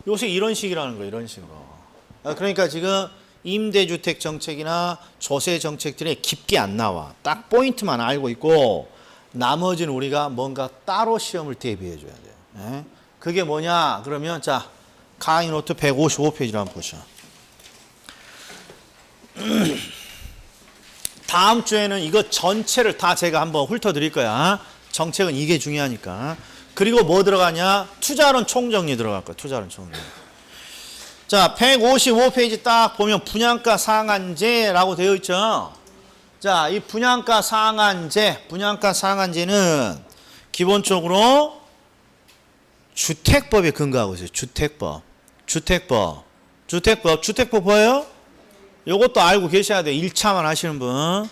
요새 이런 식이라는 거예요. 이런 식으로. 그러니까 지금 임대주택 정책이나 조세 정책들이 깊게 안 나와. 딱 포인트만 알고 있고 나머지는 우리가 뭔가 따로 시험을 대비해 줘야 돼요. 그게 뭐냐? 그러면 자, 강의 노트 155페이지를 한번 보셔. 다음 주에는 이거 전체를 다 제가 한번 훑어드릴 거야. 정책은 이게 중요하니까. 그리고 뭐 들어가냐? 투자론 총정리 들어갈 거야. 투자론 총정리. 자, 155페이지 딱 보면 분양가 상한제라고 되어 있죠. 자, 이 분양가 상한제는 기본적으로 주택법에 근거하고 있어요. 주택법 뭐예요? 요것도 알고 계셔야 돼요. 1차만 하시는 분.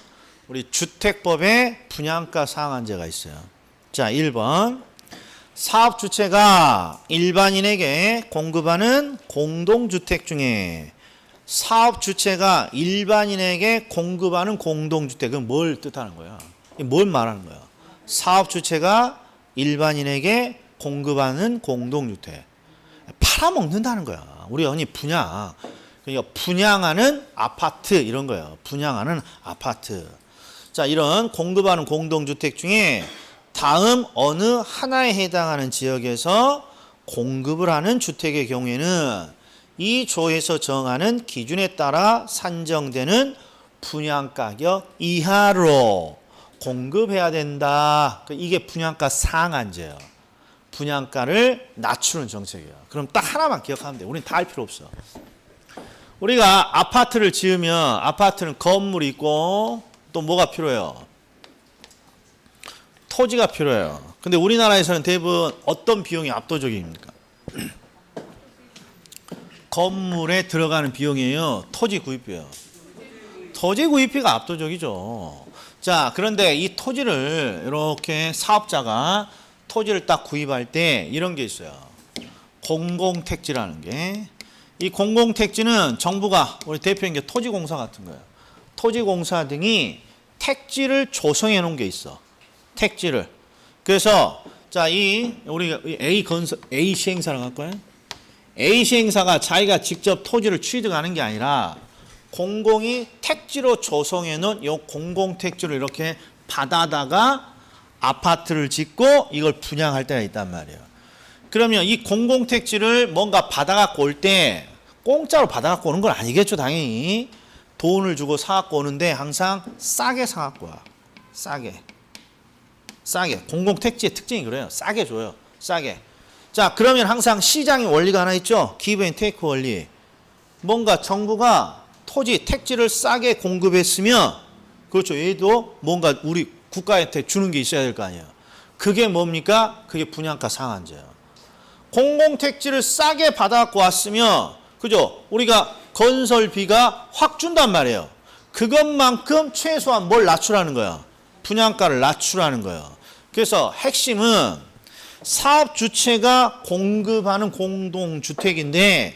우리 주택법에 분양가 상한제가 있어요. 자, 1번. 사업주체가 일반인에게 공급하는 공동주택 중에 사업 주체가 일반인에게 공급하는 공동주택은 뭘 뜻하는 거야? 뭘 말하는 거야? 사업 주체가 일반인에게 공급하는 공동주택. 팔아먹는다는 거야. 우리 흔히 분양. 그러니까 분양하는 아파트 이런 거예요. 분양하는 아파트. 자, 이런 공급하는 공동주택 중에 다음 어느 하나에 해당하는 지역에서 공급을 하는 주택의 경우에는 이 조에서 정하는 기준에 따라 산정되는 분양가격 이하로 공급해야 된다. 이게 분양가 상한제예요. 분양가를 낮추는 정책이에요. 그럼 딱 하나만 기억하면 돼. 우리는 다 할 필요 없어. 우리가 아파트를 지으면 아파트는 건물이 있고 또 뭐가 필요해요? 토지가 필요해요. 근데 우리나라에서는 대부분 어떤 비용이 압도적입니까? 건물에 들어가는 비용이에요. 토지 구입비요. 토지 구입비가 압도적이죠. 자, 그런데 이 토지를 이렇게 사업자가 토지를 딱 구입할 때 이런 게 있어요. 공공택지라는 게. 이 공공택지는 정부가 우리 대표인 게 토지공사 같은 거예요. 토지공사 등이 택지를 조성해 놓은 게 있어. 택지를. 그래서 자, 우리가 A 시행사라고 할 거예요. A 시행사가 자기가 직접 토지를 취득하는 게 아니라 공공이 택지로 조성해 놓은 이 공공택지를 이렇게 받아다가 아파트를 짓고 이걸 분양할 때가 있단 말이에요. 그러면 이 공공택지를 뭔가 받아갖고 올 때 공짜로 받아갖고 오는 건 아니겠죠, 당연히. 돈을 주고 사갖고 오는데 항상 싸게 사갖고 와. 싸게. 공공택지의 특징이 그래요. 싸게 줘요. 싸게. 자, 그러면 항상 시장의 원리가 하나 있죠. 기브 앤 테이크 원리. 뭔가 정부가 토지, 택지를 싸게 공급했으면 그렇죠. 얘도 뭔가 우리 국가한테 주는 게 있어야 될 거 아니에요. 그게 뭡니까? 그게 분양가 상한제예요. 공공택지를 싸게 받아갖고 왔으면 그죠? 우리가 건설비가 확 준단 말이에요. 그것만큼 최소한 뭘 낮추라는 거야? 분양가를 낮추라는 거예요. 그래서 핵심은 사업 주체가 공급하는 공동주택인데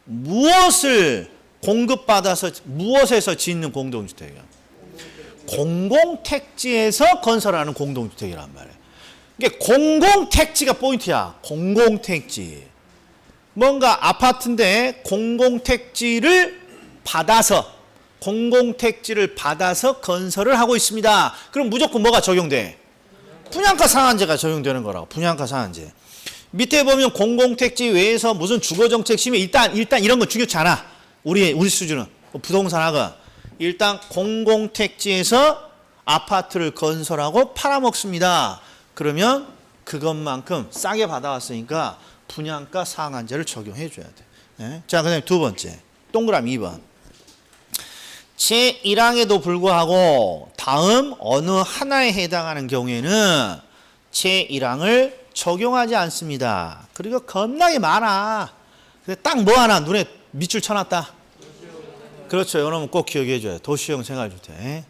무엇을 공급받아서 무엇에서 짓는 공동주택이야? 공공택지에서 건설하는 공동주택이란 말이에요. 이게 공공택지가 포인트야. 공공택지. 뭔가 아파트인데 공공택지를 받아서 건설을 하고 있습니다. 그럼 무조건 뭐가 적용돼? 분양가 상한제가 적용되는 거라고. 분양가 상한제. 밑에 보면 공공택지 외에서 무슨 주거정책 심의 일단 이런 거 중요치 않아. 우리 수준은 부동산학은 일단 공공택지에서 아파트를 건설하고 팔아먹습니다. 그러면 그것만큼 싸게 받아왔으니까 분양가 상한제를 적용해 줘야 돼. 네? 자, 그다음에 두 번째. 동그라미 2번. 제1항에도 불구하고 다음 어느 하나에 해당하는 경우에는 제1항을 적용하지 않습니다. 그리고 겁나게 많아. 근데 딱 뭐 하나 눈에 밑줄 쳐놨다. 그렇죠. 여러분 꼭 기억해 줘요. 도시형 생활주택.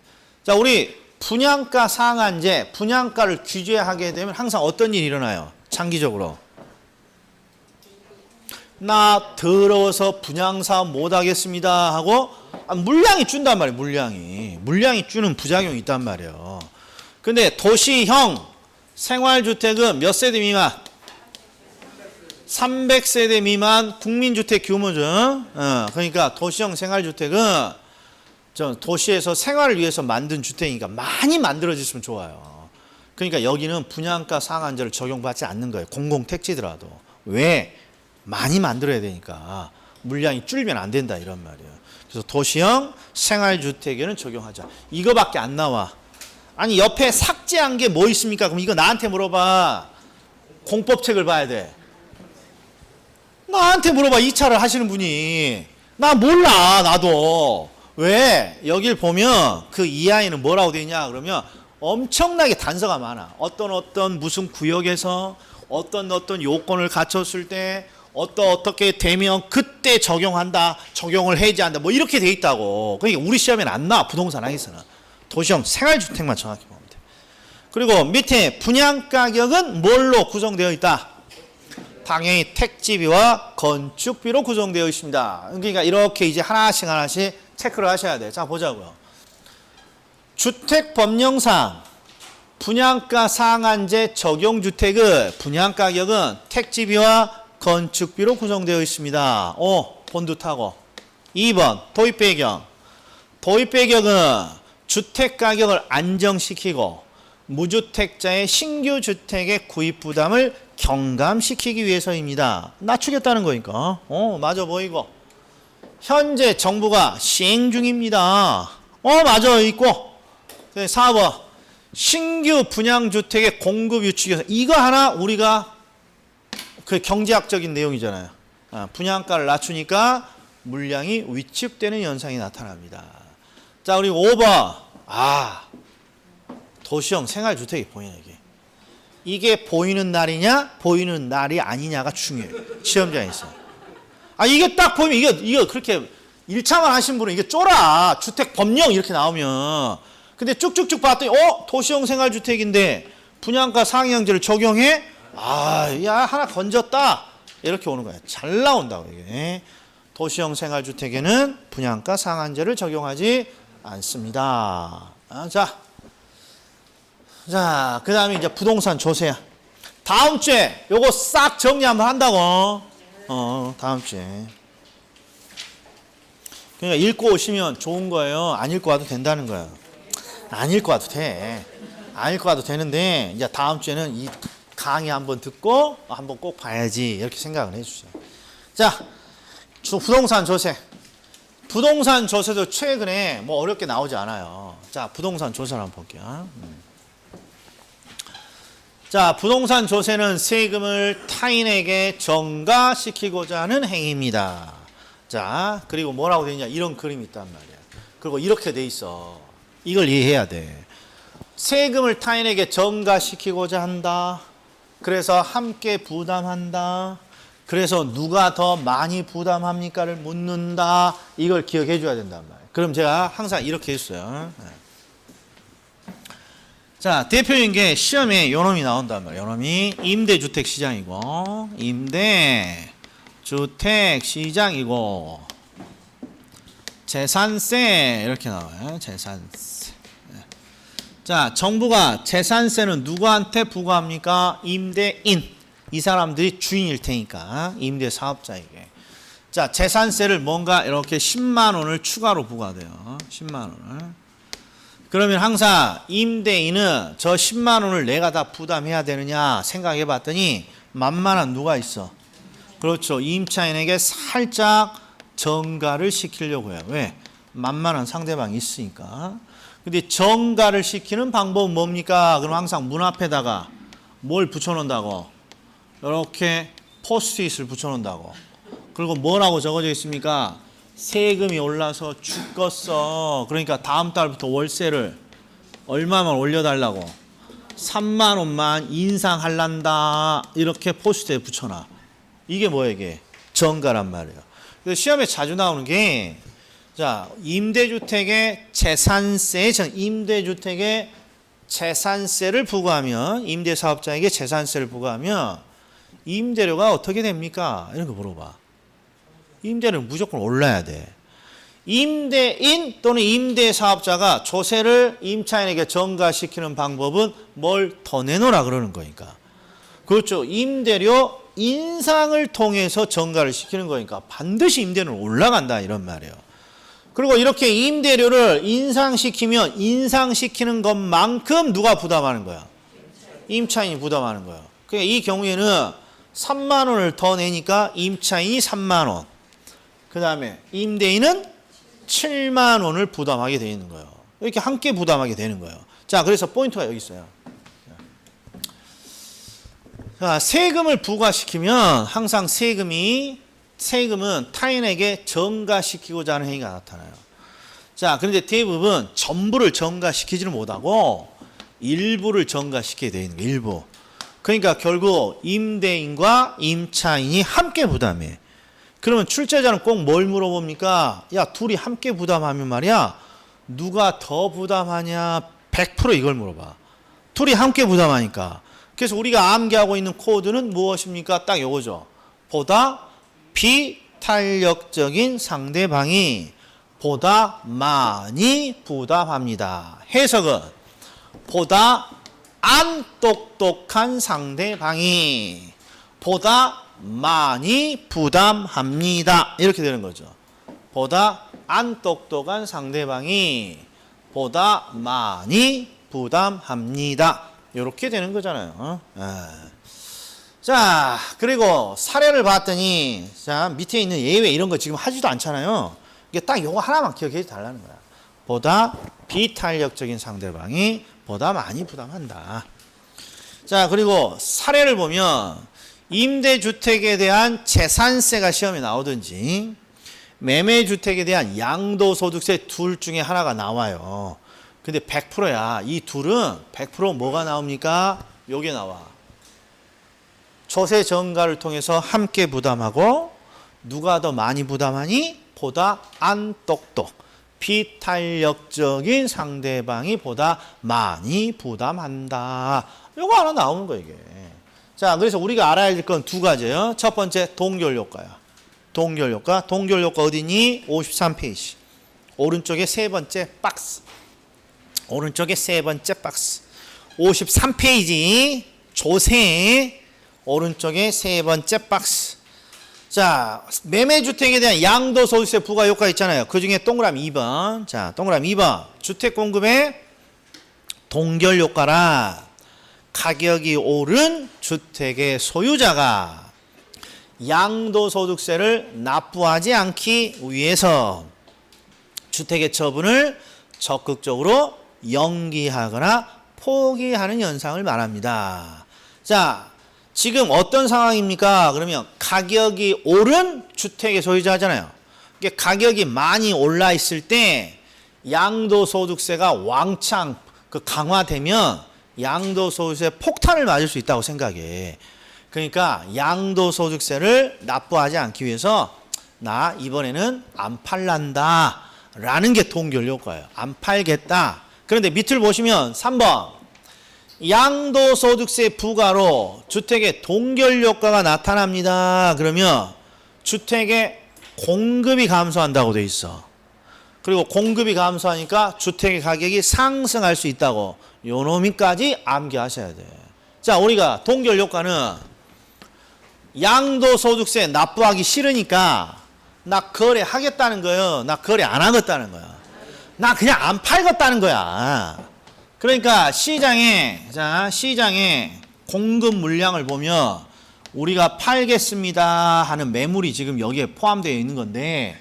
자, 우리 분양가 상한제, 분양가를 규제하게 되면 항상 어떤 일이 일어나요? 장기적으로. 나 더러워서 분양사업 못하겠습니다 하고 물량이 준단 말이에요. 물량이 주는 부작용이 있단 말이에요. 근데 도시형 생활주택은 몇 세대 미만? 300세대 미만 국민주택 규모죠. 그러니까 도시형 생활주택은 도시에서 생활을 위해서 만든 주택이니까 많이 만들어졌으면 좋아요. 그러니까 여기는 분양가 상한제를 적용받지 않는 거예요. 공공택지더라도. 왜? 많이 만들어야 되니까 물량이 줄면 안 된다 이런 말이에요. 그래서 도시형 생활주택에는 적용하자. 이거밖에 안 나와. 아니 옆에 삭제한 게 뭐 있습니까? 그럼 이거 나한테 물어봐. 공법책을 봐야 돼. 나한테 물어봐. 2차를 하시는 분이. 나 몰라 나도. 왜? 여길 보면 그 이하에는 뭐라고 되어 있냐 그러면 엄청나게 단서가 많아. 어떤 무슨 구역에서 어떤 요건을 갖췄을 때 어떻게 되면 그때 적용한다, 적용을 해제한다, 뭐 이렇게 돼 있다고. 그러니까 우리 시험에는 안 나와. 부동산 항에서는. 도시형 생활주택만 정확히 보면 돼. 그리고 밑에 분양가격은 뭘로 구성되어 있다? 당연히 택지비와 건축비로 구성되어 있습니다. 그러니까 이렇게 이제 하나씩 체크를 하셔야 돼요. 자, 보자고요. 주택법령상 분양가 상한제 적용주택의 분양가격은 택지비와 건축비로 구성되어 있습니다. 본듯하고. 2번 도입배경. 도입배경은 주택가격을 안정시키고 무주택자의 신규 주택의 구입 부담을 경감시키기 위해서입니다. 낮추겠다는 거니까. 맞아 보이고. 현재 정부가 시행 중입니다. 맞아 있고. 4번 신규 분양주택의 공급 유치에서 이거 하나 우리가 그 경제학적인 내용이잖아요. 분양가를 낮추니까 물량이 위축되는 현상이 나타납니다. 자, 그리고 5번. 도시형 생활주택이 보이네, 이게 보이는 날이냐, 보이는 날이 아니냐가 중요해요. 시험장에서. 이게 딱 보이면, 이거 그렇게 1차만 하신 분은 이게 쫄아. 주택 법령 이렇게 나오면. 근데 쭉쭉쭉 봤더니, 도시형 생활주택인데 분양가 상향제를 적용해? 야, 하나 건졌다. 이렇게 오는 거야. 잘 나온다고, 이게. 도시형 생활주택에는 분양가 상한제를 적용하지 않습니다. 자, 그 다음에 이제 부동산 조세야. 다음 주에 요거 싹 정리 한번 한다고. 다음 주에. 그러니까 읽고 오시면 좋은 거예요. 안 읽고 와도 된다는 거예요. 안 읽고 와도 돼. 안 읽고 와도 되는데, 이제 다음 주에는 이 강의 한번 듣고 한번 꼭 봐야지. 이렇게 생각을 해주세요. 자, 부동산 조세. 부동산 조세도 최근에 뭐 어렵게 나오지 않아요. 자, 부동산 조세를 한번 볼게요. 자, 부동산 조세는 세금을 타인에게 전가시키고자 하는 행위입니다. 자, 그리고 뭐라고 되어 있냐. 이런 그림이 있단 말이야. 그리고 이렇게 돼 있어. 이걸 이해해야 돼. 세금을 타인에게 전가시키고자 한다. 그래서 함께 부담한다. 그래서 누가 더 많이 부담합니까를 묻는다. 이걸 기억해 줘야 된단 말이에요. 그럼 제가 항상 이렇게 했어요. 자, 대표적인 게 시험에 요놈이 나온단 말이에요. 요놈이 임대주택 시장이고, 임대주택 시장이고, 재산세 이렇게 나와요. 재산세. 자, 정부가 재산세는 누구한테 부과합니까? 임대인. 이 사람들이 주인일 테니까 임대사업자에게. 자, 재산세를 뭔가 이렇게 10만 원을 추가로 부과돼요. 10만 원을. 그러면 항상 임대인은 저 10만 원을 내가 다 부담해야 되느냐 생각해 봤더니 만만한 누가 있어? 그렇죠. 임차인에게 살짝 전가를 시키려고 해요. 왜? 만만한 상대방이 있으니까. 근데 전가를 시키는 방법은 뭡니까? 그럼 항상 문 앞에다가 뭘 붙여놓는다고? 이렇게 포스트잇을 붙여놓는다고. 그리고 뭐라고 적어져 있습니까? 세금이 올라서 죽겠어. 그러니까 다음 달부터 월세를 얼마만 올려달라고. 3만 원만 인상할란다. 이렇게 포스트에 붙여놔. 이게 뭐예요, 이게? 전가란 말이에요. 그래서 시험에 자주 나오는 게, 자, 임대주택의 재산세, 임대주택의 재산세를 부과하면, 임대사업자에게 재산세를 부과하면 임대료가 어떻게 됩니까? 이런 거 물어봐. 임대료는 무조건 올라야 돼. 임대인 또는 임대사업자가 조세를 임차인에게 전가시키는 방법은 뭘 더 내놓으라 그러는 거니까. 그렇죠. 임대료 인상을 통해서 전가를 시키는 거니까 반드시 임대료는 올라간다 이런 말이에요. 그리고 이렇게 임대료를 인상시키면 인상시키는 것만큼 누가 부담하는 거야? 임차인이 부담하는 거예요. 그러니까 이 경우에는 3만 원을 더 내니까 임차인이 3만 원. 그 다음에 임대인은 7만 원을 부담하게 되어 있는 거예요. 이렇게 함께 부담하게 되는 거예요. 자, 그래서 포인트가 여기 있어요. 자, 세금을 부과시키면 항상 세금은 타인에게 전가시키고자 하는 행위가 나타나요. 자, 그런데 대부분 전부를 전가시키지는 못하고 일부를 전가시키게 되어 있는 거예요. 일부. 그러니까 결국 임대인과 임차인이 함께 부담해. 그러면 출제자는 꼭 뭘 물어봅니까? 야, 둘이 함께 부담하면 말이야. 누가 더 부담하냐? 100% 이걸 물어봐. 둘이 함께 부담하니까. 그래서 우리가 암기하고 있는 코드는 무엇입니까? 딱 요거죠. 보다 비탄력적인 상대방이 보다 많이 부담합니다. 해석은 보다 안 똑똑한 상대방이 보다 많이 부담합니다. 이렇게 되는 거죠. 보다 안 똑똑한 상대방이 보다 많이 부담합니다. 이렇게 되는 거잖아요. 자, 그리고 사례를 봤더니 자, 밑에 있는 예외 이런 거 지금 하지도 않잖아요. 이게 딱 요거 하나만 기억해 달라는 거야. 보다 비탄력적인 상대방이 보다 많이 부담한다. 자, 그리고 사례를 보면 임대주택에 대한 재산세가 시험에 나오든지 매매주택에 대한 양도소득세 둘 중에 하나가 나와요. 근데 100%야. 이 둘은 100% 뭐가 나옵니까? 요게 나와. 조세 정가를 통해서 함께 부담하고 누가 더 많이 부담하니? 보다 안 똑똑. 비탄력적인 상대방이 보다 많이 부담한다. 요거 하나 나오는 거예요, 이게. 자, 그래서 우리가 알아야 될 건 두 가지예요. 첫 번째, 동결효과야. 동결효과. 동결효과 어디니? 53페이지. 오른쪽에 세 번째 박스. 오른쪽에 세 번째 박스. 53페이지. 조세. 오른쪽에 세 번째 박스. 자, 매매주택에 대한 양도소득세 부과효과 있잖아요. 그 중에 동그라미 2번. 자, 동그라미 2번. 주택공급의 동결효과라 가격이 오른 주택의 소유자가 양도소득세를 납부하지 않기 위해서 주택의 처분을 적극적으로 연기하거나 포기하는 현상을 말합니다. 자, 지금 어떤 상황입니까? 그러면 가격이 오른 주택의 소유자잖아요. 이게 가격이 많이 올라 있을 때 양도소득세가 왕창 강화되면 양도소득세 폭탄을 맞을 수 있다고 생각해. 그러니까 양도소득세를 납부하지 않기 위해서 나 이번에는 안 팔란다 라는 게 동결효과예요. 안 팔겠다. 그런데 밑을 보시면 3번 양도소득세 부과로 주택의 동결효과가 나타납니다. 그러면 주택의 공급이 감소한다고 돼 있어. 그리고 공급이 감소하니까 주택의 가격이 상승할 수 있다고 요 놈이까지 암기하셔야 돼. 자, 우리가 동결효과는 양도소득세 납부하기 싫으니까 나 거래하겠다는 거예요. 나 거래 안 하겠다는 거야. 나 그냥 안 팔겠다는 거야. 그러니까 시장에 공급 물량을 보면 우리가 팔겠습니다 하는 매물이 지금 여기에 포함되어 있는 건데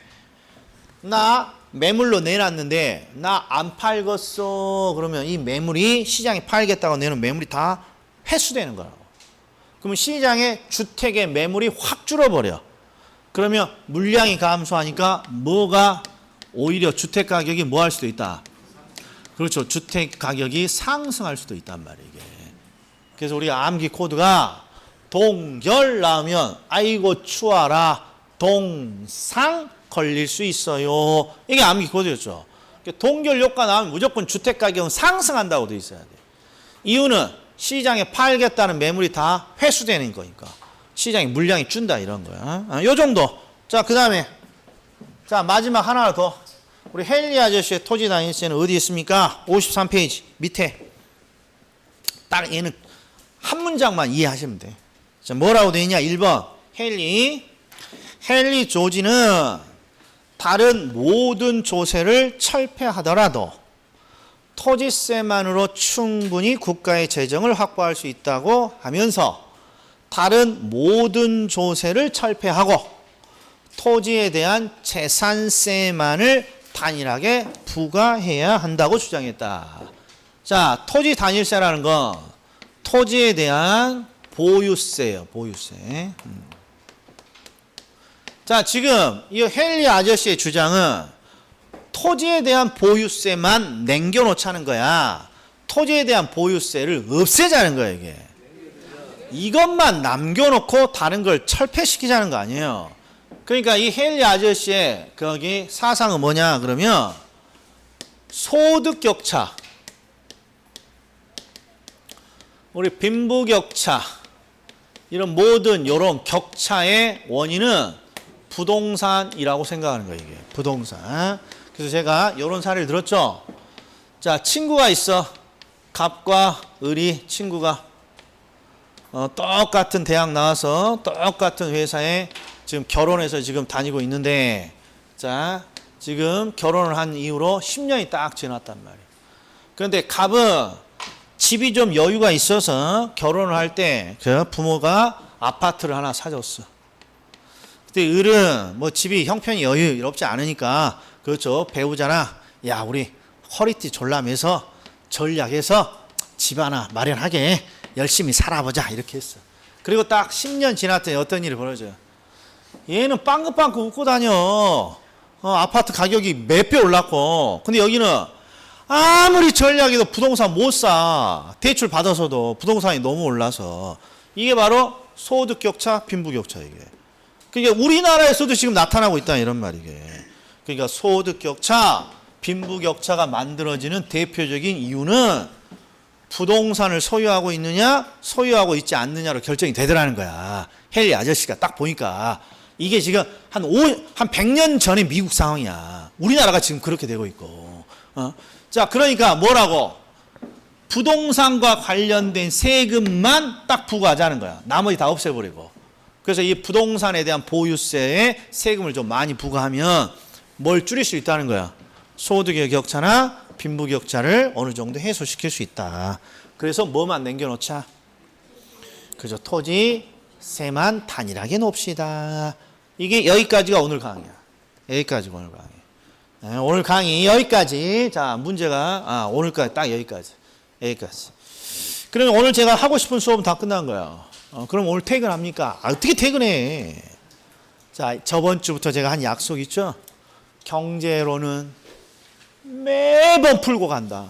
나 매물로 내놨는데 나 안 팔겠어 그러면 이 매물이 시장에 팔겠다고 내는 매물이 다 회수되는 거라고. 그러면 시장에 주택의 매물이 확 줄어버려. 그러면 물량이 감소하니까 뭐가 오히려 주택 가격이 뭐 할 수도 있다. 그렇죠. 주택 가격이 상승할 수도 있단 말이에요. 이게. 그래서 우리가 암기 코드가 동결 나오면 아이고 추워라 동상 걸릴 수 있어요. 이게 암기 코드였죠. 동결 효과 나오면 무조건 주택 가격은 상승한다고 돼 있어야 돼. 이유는 시장에 팔겠다는 매물이 다 회수되는 거니까. 시장에 물량이 준다 이런 거야. 요 정도. 자, 그 다음에 자 마지막 하나 더. 우리 헨리 아저씨의 토지 다니세는 어디 있습니까? 53페이지 밑에. 딱 얘는 한 문장만 이해하시면 돼. 자, 뭐라고 되어 있냐? 1번 헨리 조지는 다른 모든 조세를 철폐하더라도 토지세만으로 충분히 국가의 재정을 확보할 수 있다고 하면서 다른 모든 조세를 철폐하고 토지에 대한 재산세만을 단일하게 부과해야 한다고 주장했다. 자, 토지 단일세라는 건 토지에 대한 보유세예요. 보유세. 자, 지금 이 헨리 아저씨의 주장은 토지에 대한 보유세만 남겨놓자는 거야. 토지에 대한 보유세를 없애자는 거야, 이게. 이것만 남겨놓고 다른 걸 철폐시키자는 거 아니에요. 그러니까 이 헨리 아저씨의 거기 사상은 뭐냐 그러면 소득 격차. 우리 빈부격차 이런 모든 이런 격차의 원인은 부동산이라고 생각하는 거예요. 이게 부동산. 그래서 제가 이런 사례를 들었죠. 자, 친구가 있어. 갑과 을이 친구가 똑같은 대학 나와서 똑같은 회사에 지금 결혼해서 지금 다니고 있는데, 자, 지금 결혼을 한 이후로 10년이 딱 지났단 말이에요. 그런데 갑은 집이 좀 여유가 있어서 결혼을 할 때 부모가 아파트를 하나 사줬어. 근데 을은 뭐 집이 형편이 여유롭지 않으니까, 그렇죠, 배우자나 야 우리 허리띠 졸라매서 전략해서 집 하나 마련하게 열심히 살아보자 이렇게 했어. 그리고 딱 10년 지났더니 어떤 일이 벌어져요. 얘는 빵긋빵긋 웃고 다녀. 아파트 가격이 몇 배 올랐고. 근데 여기는 아무리 전략해도 부동산 못 사. 대출 받아서도 부동산이 너무 올라서. 이게 바로 소득격차, 빈부격차 이게. 그러니까 우리나라에서도 지금 나타나고 있다 이런 말이게. 그러니까 소득격차, 빈부격차가 만들어지는 대표적인 이유는 부동산을 소유하고 있느냐, 소유하고 있지 않느냐로 결정이 되더라는 거야. 헨리 아저씨가 딱 보니까 이게 지금 한 100년 전의 미국 상황이야. 우리나라가 지금 그렇게 되고 있고. 자, 그러니까 뭐라고? 부동산과 관련된 세금만 딱 부과하자는 거야. 나머지 다 없애버리고. 그래서 이 부동산에 대한 보유세에 세금을 좀 많이 부과하면 뭘 줄일 수 있다는 거야. 소득의 격차나 빈부격차를 어느 정도 해소시킬 수 있다. 그래서 뭐만 남겨놓자? 그죠, 토지세만 단일하게 놓읍시다. 이게 여기까지가 오늘 강의야. 여기까지가 오늘 강의. 네, 오늘 강의 여기까지. 자, 문제가 오늘까지 딱 여기까지. 여기까지. 그러면 오늘 제가 하고 싶은 수업은 다 끝난 거야. 그럼 오늘 퇴근합니까? 어떻게 퇴근해? 자, 저번 주부터 제가 한 약속 있죠? 경제로는 매번 풀고 간다.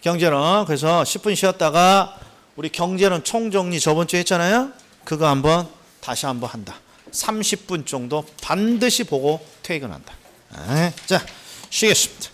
경제론. 그래서 10분 쉬었다가 우리 경제론 총정리 저번 주에 했잖아요. 그거 한번 다시 한번 한다. 30분 정도 반드시 보고 퇴근한다. 자, 쉬겠습니다.